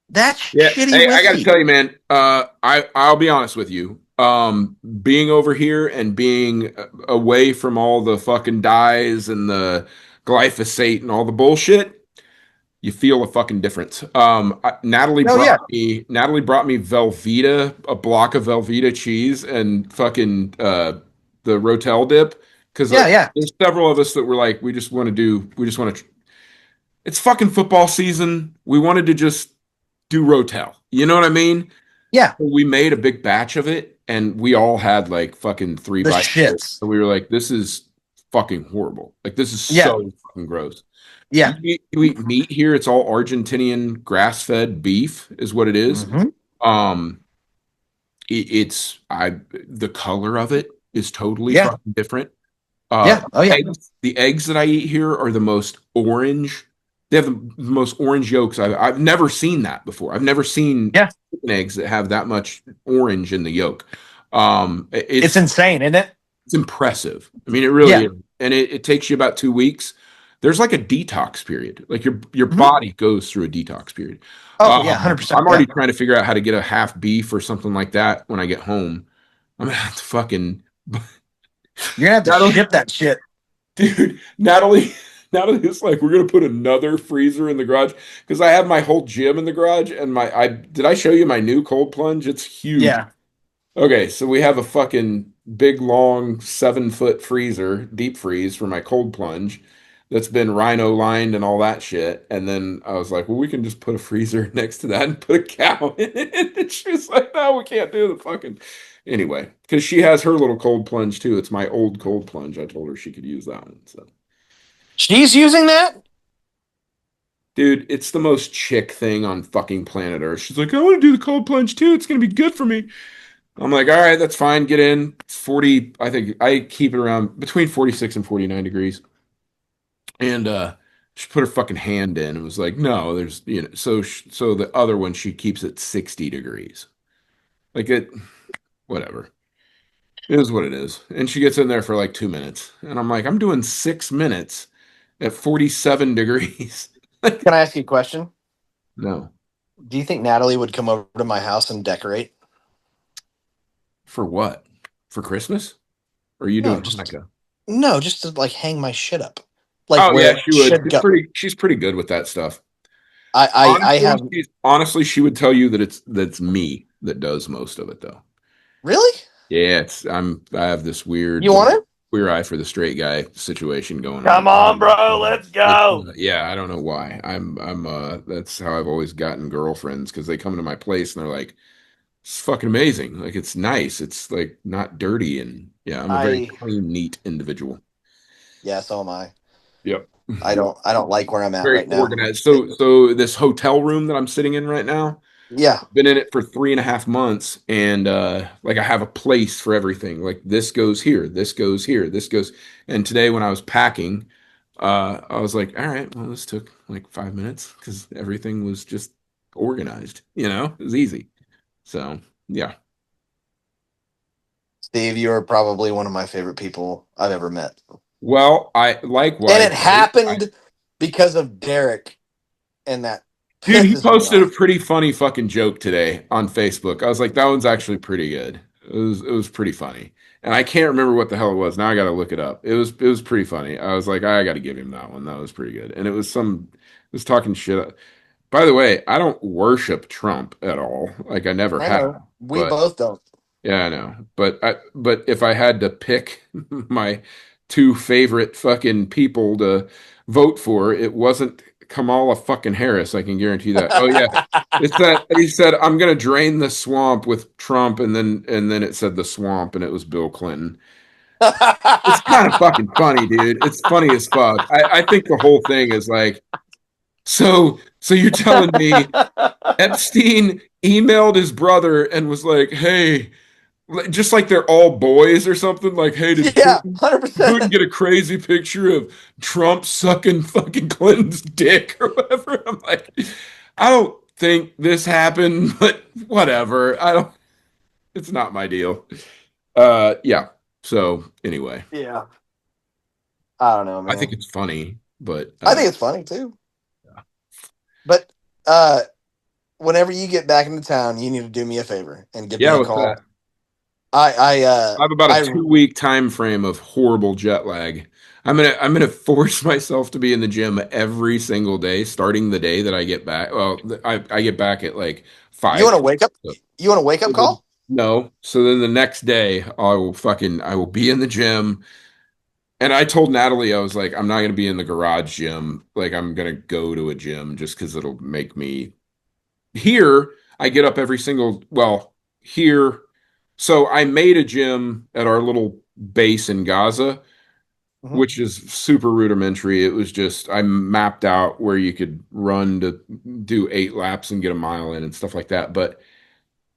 That's Yeah, shitty hey, I got to whiskey. tell you, man. I'll be honest with you. Being over here and being away from all the fucking dyes and the glyphosate and all the bullshit, you feel a fucking difference. Oh yeah, Natalie brought me Velveeta, a block of Velveeta cheese, and fucking the Rotel dip because yeah, yeah, there's several of us that were like, we just want to. It's fucking football season. We wanted to just do Rotel. You know what I mean? yeah. We made a big batch of it, and we all had like fucking three The bites. shits. So we were like, "This is fucking horrible. Like this is Yeah, so fucking gross." yeah. You eat meat here. It's all Argentinian grass-fed beef, is what it is. Hmm. Um, it's the color of it is totally Yeah, fucking different. yeah. Oh yeah. The eggs that I eat here are the most orange. They have the most orange yolks. I've never seen that before. I've never seen Yeah. chicken eggs that have that much orange in the yolk. It's insane, isn't it? It's impressive. I mean, it really Yeah. is. And it takes you about 2 weeks. There's like a detox period. Like your Hmm. body goes through a detox period. Oh yeah, 100%. I'm Yeah. already trying to figure out how to get a half beef or something like that when I get home. I'm gonna have to fucking You're gonna have to Natalie, ship that shit. dude. Natalie is like, we're gonna put another freezer in the garage because I have my whole gym in the garage and I did I show you my new cold plunge? It's huge. Yeah. Okay, so we have a fucking big, long 7 foot freezer, deep freeze for my cold plunge that's been rhino lined and all that shit. And then I was like, well, we can just put a freezer next to that and put a cow in it. And she was like, no, we can't do the fucking. Anyway, because she has her little cold plunge too. It's my old cold plunge. I told her she could use that one. So, She's using that? dude, it's the most chick thing on fucking planet Earth. She's like, I want to do the cold plunge too. It's gonna be good for me. I'm like, all right, that's fine. Get in. It's 40. I think I keep it around between 46 and 49 degrees. And she put her fucking hand in and was like, no, there's, so the other one, she keeps it 60 degrees. Like whatever. It is what it is. And she gets in there for like 2 minutes. And I'm like, I'm doing 6 minutes at 47 degrees. Can I ask you a question? No. Do you think Natalie would come over to my house and decorate? For what? For Christmas? Or are you No, doing just Hanukkah? no, just to like hang my shit up, like Oh where yeah, it she would. should go. She's pretty good with that stuff. I have Honestly, she would tell you that that's me that does most of it though. really. Yeah, I have this You want it? queer eye for the straight guy situation going Come on, bro. Let's go. Yeah, I don't know why. I'm that's how I've always gotten girlfriends because they come to my place and they're like, it's fucking amazing. Like it's nice. It's like not dirty and yeah, I'm a very I clean, neat individual. Yeah, so am I. Yep. I don't like where I'm at Very right now. organized. So this hotel room that I'm sitting in right now, Yeah. been in it for 3.5 months, and like I have a place for everything. Like this goes here, this goes here, this goes. And today when I was packing, I was like, all right, well, this took like 5 minutes because everything was just organized. It was easy. So yeah. Steve, you are probably one of my favorite people I've ever met. Well, I And likewise. it happened because of Derek, and that Dude, he pisses me posted a off. pretty funny fucking joke today on Facebook. I was like, that one's actually pretty good. It was pretty funny. And I can't remember what the hell it was. Now I gotta look it up. It was pretty funny. I was like, I gotta give him that one. That was pretty good. And it was talking shit. By the way, I don't worship Trump at all. Like I never I have. know. We But both don't. yeah, I know. But if I had to pick my two favorite fucking people to vote for, it wasn't Kamala fucking Harris. I can guarantee that. Oh yeah, it's that he said I'm gonna drain the swamp with Trump, and then it said the swamp, and it was Bill Clinton. It's kind of fucking funny, dude. It's funny as fuck. I think the whole thing is like, so you're telling me Epstein emailed his brother and was like, "Hey," just like they're all boys or something. Like, "Hey, did Yeah, Putin 100%. get a crazy picture of Trump sucking fucking Clinton's dick or whatever?" I'm like, I don't think this happened, but whatever. I don't. It's not my deal. Yeah. So anyway, Yeah. I don't know, I think man. it's funny, but I think it's funny too. But uh whenever you get back into town, you need to do me a favor and give me yeah, a with that, call. I have about a I 2 week time frame of horrible jet lag. I'm gonna force myself to be in the gym every single day, starting the day that I get back. Well, I get back at like you 5. want to wake up? So, You want a wake up call? no. So then the next day I will be in the gym. And I told Natalie, I was like, I'm not gonna be in the garage gym. Like I'm gonna go to a gym just because it'll make me here. I get up every single here. So I made a gym at our little base in Gaza, Mhm. which is super rudimentary. It was just I mapped out where you could run to do 8 laps and get a mile in and stuff like that. But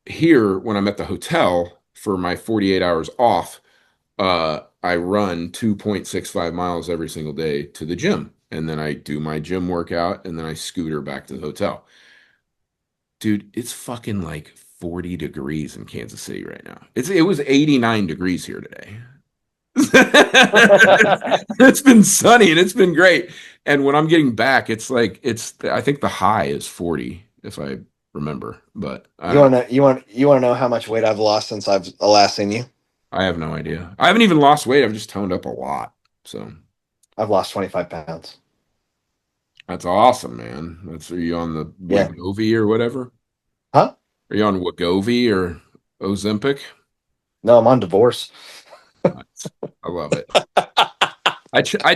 here, when I'm at the hotel for my 48 hours off, I run 2.65 miles every single day to the gym. And then I do my gym workout and then I scooter back to the hotel. Dude, it's fucking like 40 degrees in Kansas City right now. It was 89 degrees here today. It's been sunny and it's been great. And when I'm getting back, it's like I think the high is 40 if I remember, but I You don't know. want to you want to know how much weight I've lost since I've last seen you? I have no idea. I haven't even lost weight. I've just toned up a lot. So I've lost 25 pounds. that's awesome, man. Are you on the Yeah. Wegovy or whatever? Huh? Are you on Wegovy or Ozempic? No, I'm on divorce. Nice. I love it.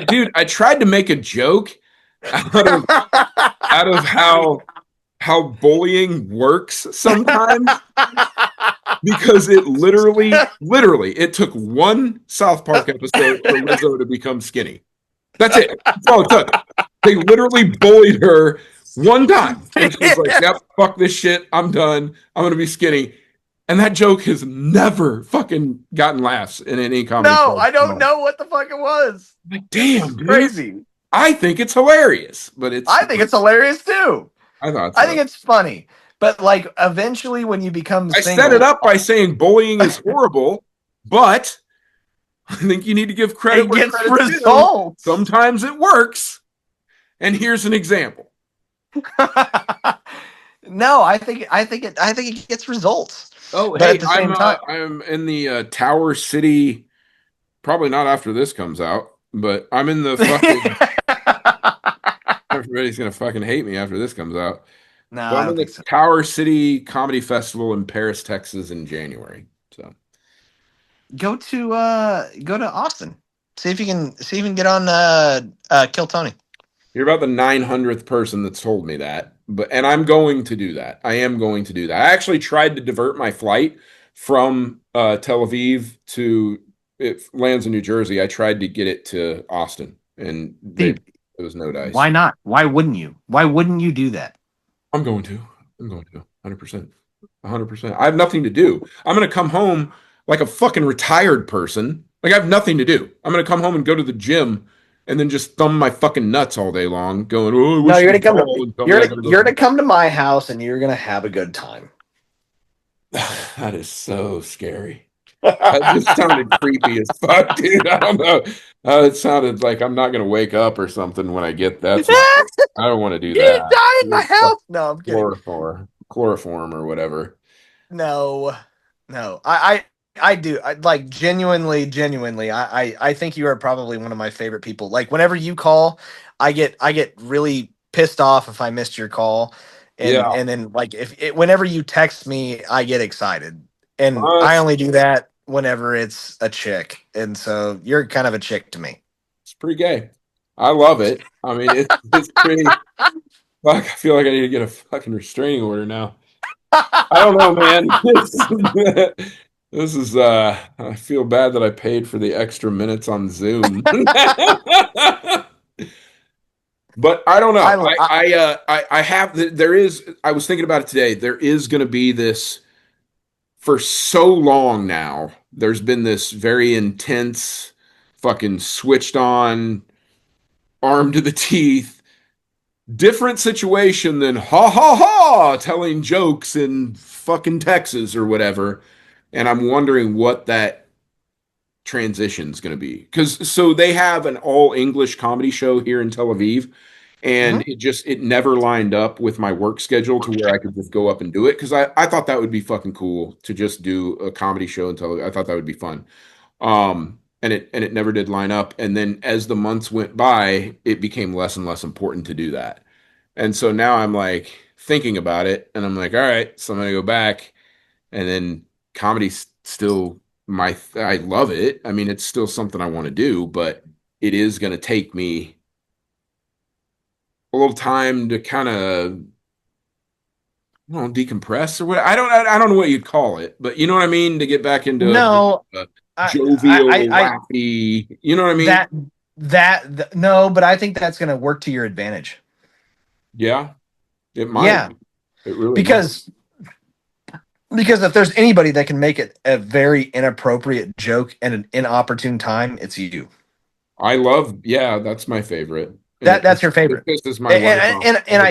Dude, I tried to make a joke out of how bullying works sometimes because it literally it took one South Park episode for Lizzo to become skinny. That's it. That's all it took. They literally bullied her one time, and she was like, "Yep, fuck this shit. I'm done. I'm gonna be skinny." And that joke has never fucking gotten laughs in any comedy No, club. I don't know what the fuck it was. Like, This is damn, dude. crazy. I think it's hilarious, but it's I think it's hilarious too. I thought I think so. it's funny. But like eventually when you become I set it single, up by saying bullying is horrible, but I think you need to give credit it where gets credit's due. results. Sometimes it works. And here's an example. No, I think it gets results. Oh, But hey, at the same time, I'm in the Tower City. Probably not after this comes out, but I'm in the fucking. Everybody's gonna fucking hate me after this comes out. no, But I I'm in don't think the so. Tower City Comedy Festival in Paris, Texas, in January. So Go to Austin. See if you can get on Kill Tony. you're about the 900th person that's told me that, and I'm going to do that. I am going to do that. I actually tried to divert my flight from Tel Aviv to it lands in New Jersey. I tried to get it to Austin, and Steve, it was no dice. why not? Why wouldn't you? Why wouldn't you do that? I'm going to. I'm going to. 100%. 100%. I have nothing to do. I'm going to come home like a fucking retired person. Like I have nothing to do. I'm going to come home and go to the gym and then just thumb my fucking nuts all day long going, "Oh, I No, wish you're you gonna would come call to and tell me you're I gonna, got to go." you're gonna come to my house and you're gonna have a good time. That is so scary. That just sounded creepy as fuck, dude. I don't know. It sounded like I'm not going to wake up or something when I get that's not. I don't want to do You didn't that. die in my house. No, I'm kidding. Chloroform or whatever. No, no. I do. I like genuinely. I think you are probably one of my favorite people. Like whenever you call, I get really pissed off if I missed your call, Yeah. and then like whenever you text me, I get excited, and I It's, only do that whenever it's a chick, and so you're kind of a chick to me. it's pretty gay. I love it. I mean, it's pretty. Fuck, I feel like I need to get a fucking restraining order now. I don't know, man. This is I feel bad that I paid for the extra minutes on Zoom. But I don't know. I I have there is. I was thinking about it today. There is going to be this for so long now. There's been this very intense, fucking switched on, armed to the teeth, different situation than ha ha ha telling jokes in fucking Texas or whatever. And I'm wondering what that transition is going to be. Because so they have an all English comedy show here in Tel Aviv. And Mhm. it never lined up with my work schedule to where I could just go up and do it. Because I thought that would be fucking cool to just do a comedy show in Tel Aviv. I thought that would be fun. And it never did line up. And then as the months went by, it became less and less important to do that. And so now I'm like thinking about it, and I'm like, all right, so I'm gonna go back, and then comedy's still I love it. I mean, it's still something I want to do, but it is gonna take me a little time to kind of decompress or what. I don't know what you'd call it, but you know what I mean, to get back into No, a I, jovial, I laughy. You know what I mean? no, but I think that's going to work to your advantage. Yeah, it might. Yeah, It really might. because if there's anybody that can make it a very inappropriate joke at an inopportune time, it's you. I love, yeah, that's my favorite. And That's your favorite. it pisses my wife off. And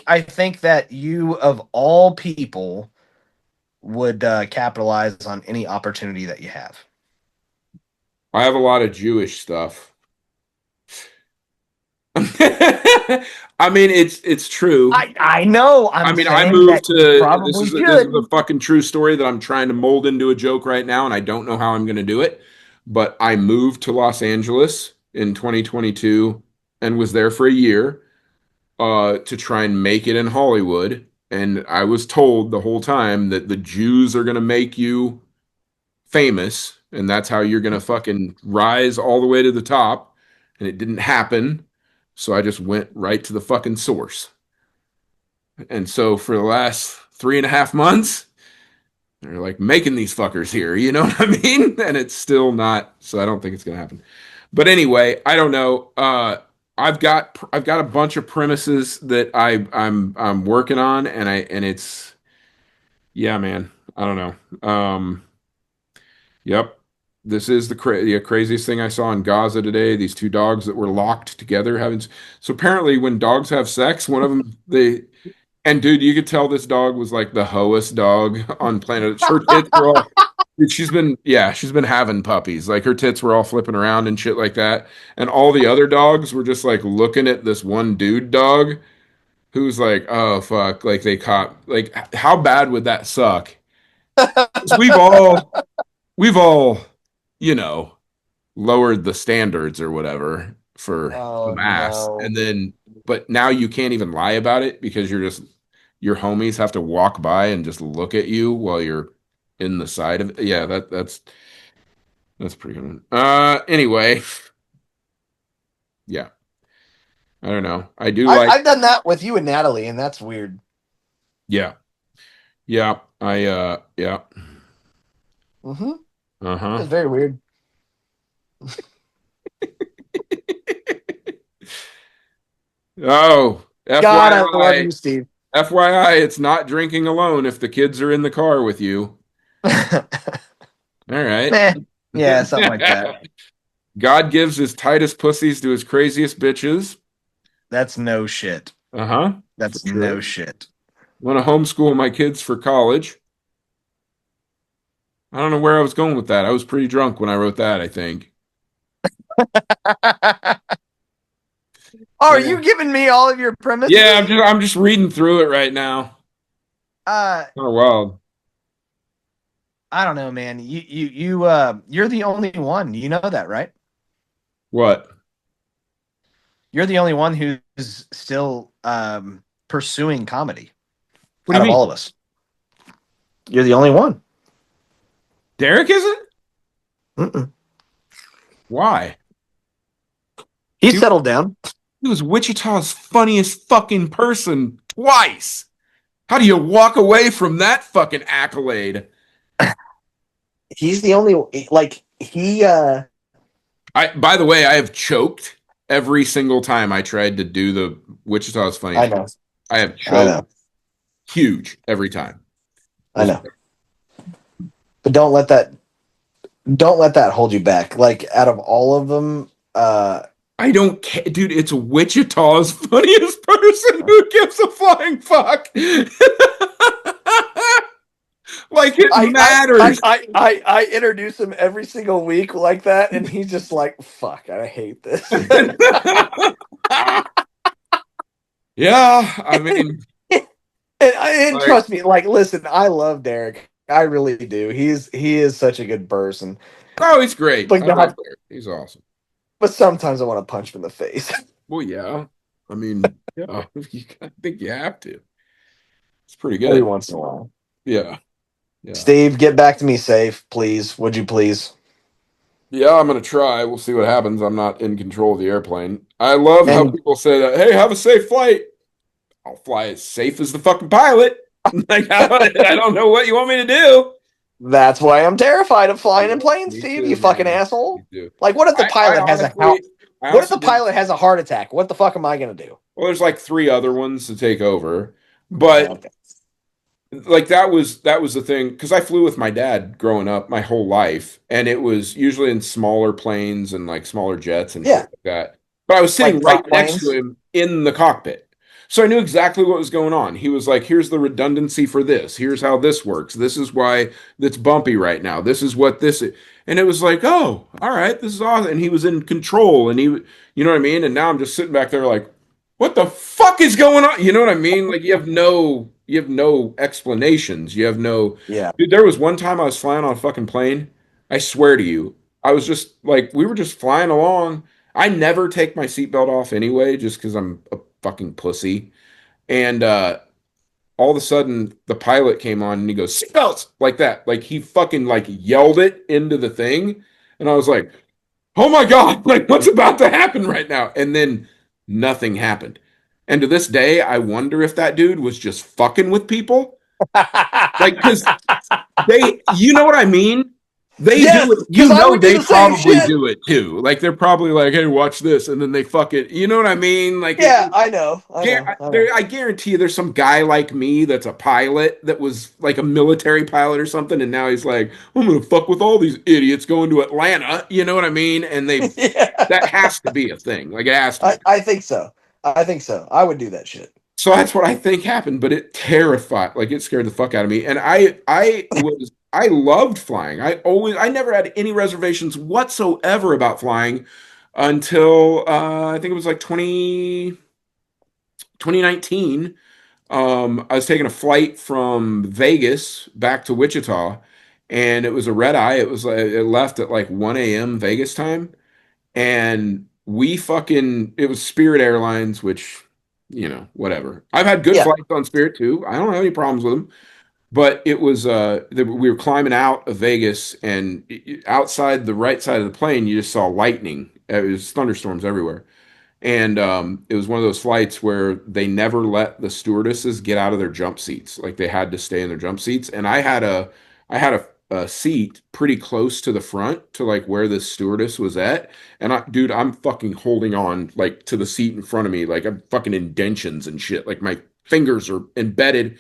I think that you of all people would capitalize on any opportunity that you have. I have a lot of Jewish stuff. I mean, it's true. I know. I mean, I saying moved that you to probably this is should. a fucking true story that I'm trying to mold into a joke right now, and I don't know how I'm going to do it. But I moved to Los Angeles in 2022 and was there for a year to try and make it in Hollywood. And I was told the whole time that the Jews are going to make you famous, and that's how you're going to fucking rise all the way to the top. And it didn't happen. So I just went right to the fucking source. And so for the last 3.5 months, they're like making these fuckers here, you know what I mean? And it's still not, so I don't think it's gonna happen. But anyway, I don't know. I've got a bunch of premises that I'm working on, and it's yeah, man. I don't know. Yep. This is the craziest thing I saw in Gaza today. These two dogs that were locked together having. So apparently, when dogs have sex, one of them they and dude, you could tell this dog was like the hoest dog on planet. Her tits were all. Dude, she's been having puppies. Like her tits were all flipping around and shit like that. And all the other dogs were just like looking at this one dude dog who's like, oh fuck, like they caught. Like how bad would that suck? 'Cause we've all, you know, lowered the standards or whatever for Oh mass, no. and then but now you can't even lie about it because your homies have to walk by and just look at you while you're in the side of it. Yeah, that's pretty good. Anyway, yeah, I don't know. I do like I've done that with you and Natalie, and that's weird. yeah, yeah. Yeah. Mm-hmm. Uh-huh. It's very weird. Oh, God, I love FYI, you, Steve. FYI, it's not drinking alone if the kids are in the car with you. All right. Meh. Yeah, something like that. God gives his tightest pussies to his craziest bitches. That's no shit. Uh-huh. That's For sure. no shit. Want to homeschool my kids for college. I don't know where I was going with that. I was pretty drunk when I wrote that, I think. Are you giving me all of your premises? Yeah, I'm just reading through it right now. Uh, Kind of wild. I don't know, man. You're the only one. You know that, right? What? You're the only one who's still pursuing comedy. What do out you of mean? all of us. You're the only one. Derek isn't? Mm-mm. Why? He's settled down. He was Wichita's funniest fucking person twice. How do you walk away from that fucking accolade? He's the only like he By the way, I have choked every single time I tried to do the Wichita's I funniest. know. I have I choked know. huge every time. I know. But don't let that hold you back. Like out of all of them, I don't care, dude. It's Wichita's funniest person. Who gives a flying fuck? Like it matters. I introduce him every single week like that, and he's just like, "Fuck, I hate this." Yeah, I mean, And like, trust me, like, listen, I love Derek. I really do. He is such a good person. oh, he's great. But I love God, Derek. He's awesome. but sometimes I want to punch him in the face. Well, yeah. I mean, yeah. I think you have to. It's pretty Every good. once in a while. Yeah, yeah, Steve, get back to me safe, please. Would you please? yeah. I'm gonna try. We'll see what happens. I'm not in control of the airplane. I love how And people say that. Hey, have a safe flight. I'll fly as safe as the fucking pilot. Like, I don't know what you want me to do. that's why I'm terrified of flying in Yeah, planes, me Steve, too, you fucking man. Me asshole. too. Like, what if the I pilot has a how honestly, I what if the honestly did. pilot has a heart attack? What the fuck am I gonna do? Well, there's like three other ones to take over, Yeah, but okay. like that was the thing because I flew with my dad growing up my whole life, and it was usually in smaller planes and like smaller jets and shit Yeah. like that. But I was sitting Like right prop next to planes. him in the cockpit. So I knew exactly what was going on. He was like, here's the redundancy for this. Here's how this works. This is why it's bumpy right now. This is what this is. And it was like, oh, all right, this is awesome. And he was in control and you know what I mean? And now I'm just sitting back there like, what the fuck is going on? You know what I mean? Like you have no explanations. You have no Yeah. dude, there was one time I was flying on a fucking plane. I swear to you, I was just like we were just flying along. I never take my seatbelt off anyway, just because I'm a fucking pussy. And all of a sudden the pilot came on and he goes, seatbelts like that. Like he fucking like yelled it into the thing. And I was like, oh my God, like what's about to happen right now? And then nothing happened. And to this day, I wonder if that dude was just fucking with people. Like, because you know what I mean? They do Yes, it, because I would do they the same probably shit. do it too. Like, they're probably like, hey, watch this. And then they fuck it. You know what I mean? Like, Yeah, I know. I know. I know. I guarantee you there's some guy like me that's a pilot that was like a military pilot or something. And now he's like, I'm going to fuck with all these idiots going to Atlanta. You know what I mean? And that Yeah. has to be a thing. Like, it has to be. I think so. I think so. I would do that shit. So that's what I think happened, but it terrified, like it scared the fuck out of me. And I loved flying. I never had any reservations whatsoever about flying until I think it was like 2019. I was taking a flight from Vegas back to Wichita, and it was a red eye. It left at like 1 a.m. Vegas time, and it was Spirit Airlines, which, whatever. I've had good Yeah. flights on Spirit too. I don't have any problems with them. But it was we were climbing out of Vegas, and outside the right side of the plane, you just saw lightning. It was thunderstorms everywhere. And it was one of those flights where they never let the stewardesses get out of their jump seats. Like they had to stay in their jump seats. And I had a seat pretty close to the front to like where the stewardess was at. And dude, I'm fucking holding on like to the seat in front of me. Like I'm fucking indentions and shit. Like my fingers are embedded.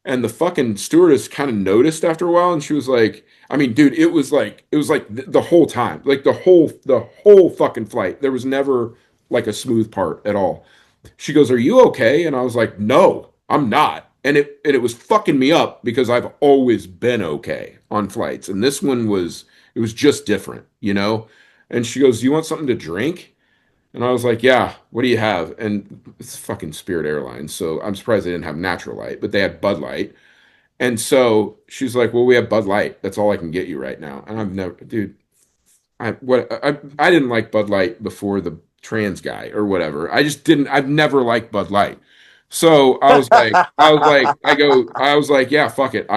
And the fucking stewardess kind of noticed after a while, and she was like, I mean, dude, it was like the whole time, like the whole fucking flight. There was never like a smooth part at all. She goes, "Are you okay?" And I was like, "No, I'm not." And it was fucking me up because I've always been okay on flights, and this one it was just different, you know. And she goes, "You want something to drink?" And I was like, yeah, what do you have? And it's fucking Spirit Airlines. So I'm surprised they didn't have Natural Light, but they had Bud Light. And so she's like, well, we have Bud Light. That's all I can get you right now. And I've never, dude, I didn't like Bud Light before the trans guy or whatever. I've never liked Bud Light. So I was like, yeah, fuck it.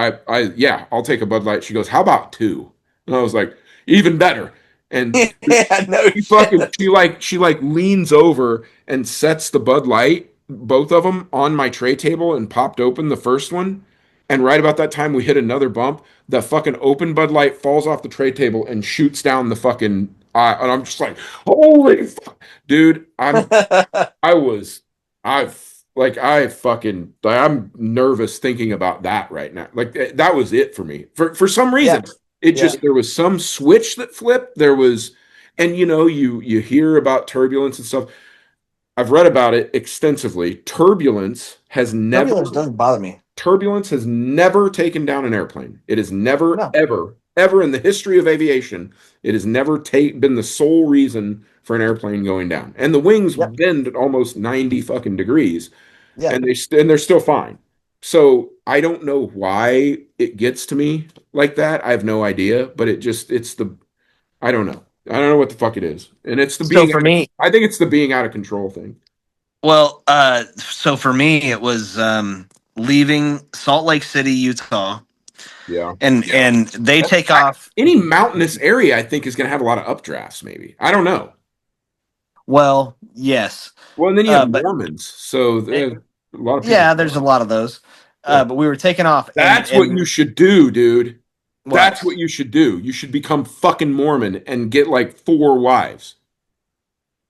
Yeah, I'll take a Bud Light. She goes, how about two? And I was like, even better. And Yeah, no shit. she leans over and sets the Bud Light, both of them, on my tray table and popped open the first one. And right about that time we hit another bump. The fucking open Bud Light falls off the tray table and shoots down the fucking And I'm just like, holy fuck, dude. I was, I've I fucking, I'm nervous thinking about that right now. Like that was it for me. For some Yeah, reason, it yeah. just there was some switch that flipped. There was, and you hear about turbulence and stuff. I've read about it extensively. Turbulence doesn't bother me. Turbulence has never taken down an airplane. It has never, No. ever, ever in the history of aviation, it has never been the sole reason for an airplane going down. And the wings Yep. bend at almost 90 fucking degrees, Yeah. and they're still fine. So I don't know why it gets to me like that. I have no idea, but it's the I don't know. I don't know what the fuck it is, and it's the So being. for me, I think it's the being out of control thing. well, so for me, it was leaving Salt Lake City, Utah, Yeah. and they take off. Any mountainous area, I think, is going to have a lot of updrafts. Maybe I don't know. Well, yes, Well, and then you have but Mormons, so a lot of people. yeah, there's a lot of those. Yeah. But we were taking off, That's what you and should do, dude. That's what what? you should do. You should become fucking Mormon and get like 4 wives.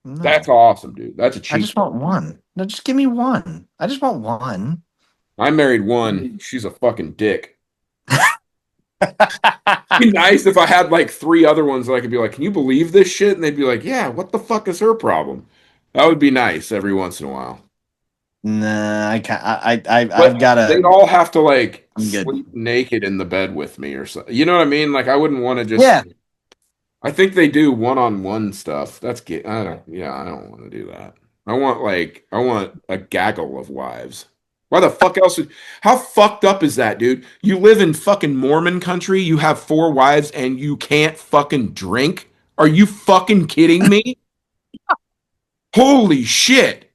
That's No, awesome, dude. That's a I cheat just code. want one. No, just give me one. I just want one. I married one. She's a fucking dick. It'd be nice if I had like 3 other ones that I could be like, "Can you believe this shit?" And they'd be like, "Yeah, what the fuck is her problem?" That would be nice every once in a while. Nah, I can't. I've But got they'd to. all have to like I'm good. sleep naked in the bed with me or something. You know what I mean? Like I wouldn't want to just. Yeah. I think they do one-on-one stuff. That's gay. I don't want to do that. I want a gaggle of wives. Why the fuck else how fucked up is that, dude? You live in fucking Mormon country, you have 4 wives and you can't fucking drink? Are you fucking kidding me? Holy shit.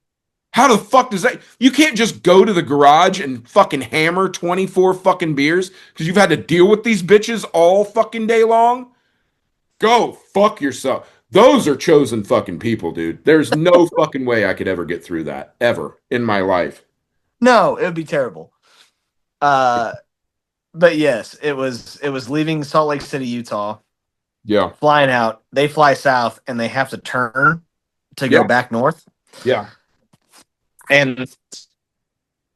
How the fuck does that? You can't just go to the garage and fucking hammer 24 fucking beers because you've had to deal with these bitches all fucking day long? Go fuck yourself. Those are chosen fucking people, dude. There's no fucking way I could ever get through that ever in my life. No, it would be terrible. Uh, but yes, it was leaving Salt Lake City, Utah, Yeah. flying out. They fly south and they have to turn to go Yeah. back north. Yeah. And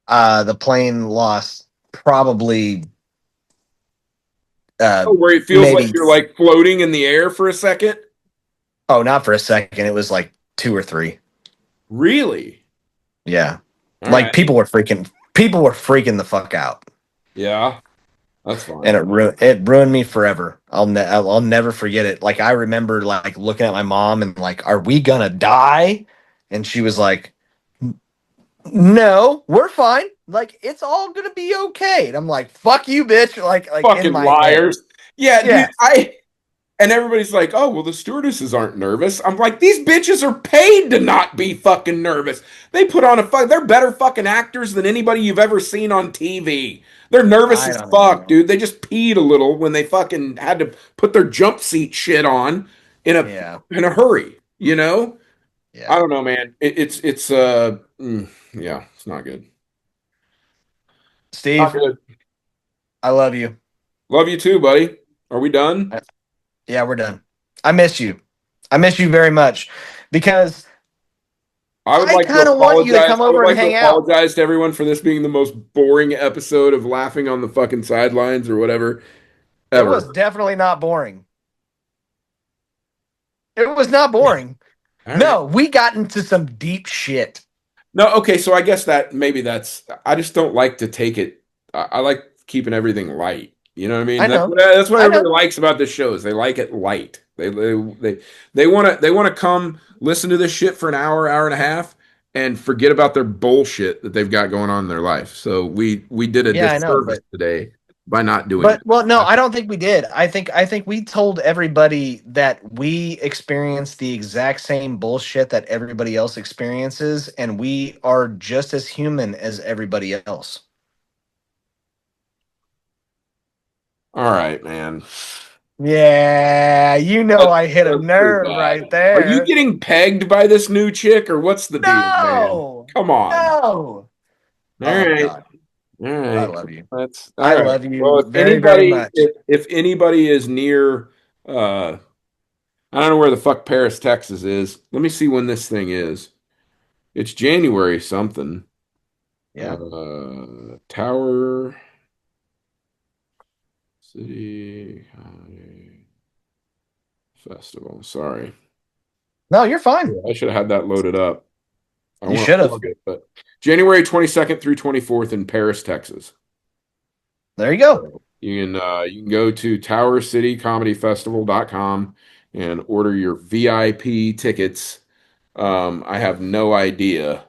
the plane lost probably Oh, where it feels maybe like you're like floating in the air for a second? not for a second. It was like 2 or 3. Really? Yeah. All Like right. people were freaking the fuck out. Yeah. That's fine. And it ruined me forever. I'll never forget it. Like I remember like looking at my mom and like, are we gonna die? And she was like, no, we're fine. Like it's all gonna be okay. And I'm like, fuck you, bitch. Like in Fucking my head. liars. Yeah, dude. Yeah, And everybody's like, oh, well, the stewardesses aren't nervous. I'm like, these bitches are paid to not be fucking nervous. They put on they're better fucking actors than anybody you've ever seen on TV. They're nervous I as don't fuck, know. dude. They just peed a little when they fucking had to put their jump seat shit on in a Yeah, in a hurry, you know? I yeah. don't know, man. Yeah, it's not good. Not Steve, good. I love you. Love you too, buddy. Are we done? Yeah, we're done. I miss you. I miss you very much because I would I like to kind of want you to apologize. come I would over and like to hang out. apologize to everyone for this being the most boring episode of laughing on the fucking sidelines or whatever It was ever. definitely not boring. It was not boring. All right. No, we got into some deep shit. No, okay, so I guess that maybe that's I just don't like to take it. I like keeping everything light. You know what I mean? I know. That's what I everybody know. likes about this show is they like it light. They want to come listen to this shit for an hour, hour and a half, and forget about their bullshit that they've got going on in their life. So we did a Yeah, I know, disservice but today by not doing that. well, no, I don't think we did. I think we told everybody that we experience the exact same bullshit that everybody else experiences, and we are just as human as everybody else. All right, man. Yeah, you know That's, I hit a that's pretty nerve bad. right Are you there. getting pegged by this new chick, or what's the deal, man? No, Come on. no. All Oh right. God, All I right. love you. That's I all right. love Well, you if very, very anybody much. if anybody is near uh I don't know where the fuck Paris, Texas is. Let me see when this thing is. It's January something. Yeah. Tower City Festival. Sorry. No, you're fine. I should have had that loaded up. I You want should to have. plug it, but January 22nd through 24th in Paris, Texas. There you go. You can go to towercitycomedyfestival.com and order your VIP tickets. I have no idea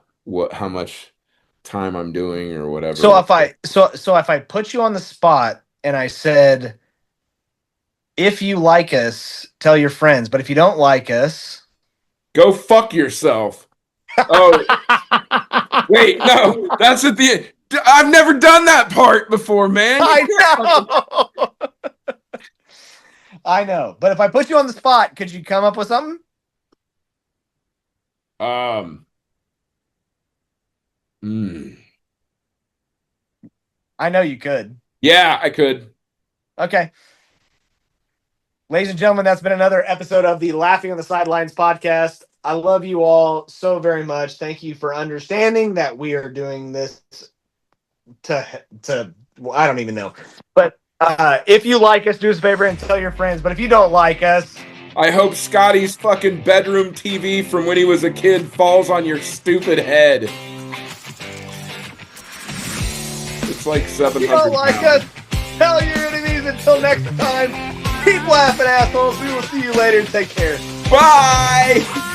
how much time I'm doing or whatever. So if I put you on the spot and I said, if you like us, tell your friends, but if you don't like us, go fuck yourself. Oh, wait, no, that's at the end. I've never done that part before, man. I know. I know. But if I put you on the spot, could you come up with something? I know you could. Yeah, I could. Okay. Ladies and gentlemen, that's been another episode of the Laughing on the Sidelines podcast. I love you all so very much. Thank you for understanding that we are doing this to well, I don't even know. But if you like us, do us a favor and tell your friends. But if you don't like us, I hope Scotty's fucking bedroom TV from when he was a kid falls on your stupid head. It's like 700 if you don't like pounds. us, tell your enemies. Until next time, keep laughing, assholes. We will see you later. Take care. Bye!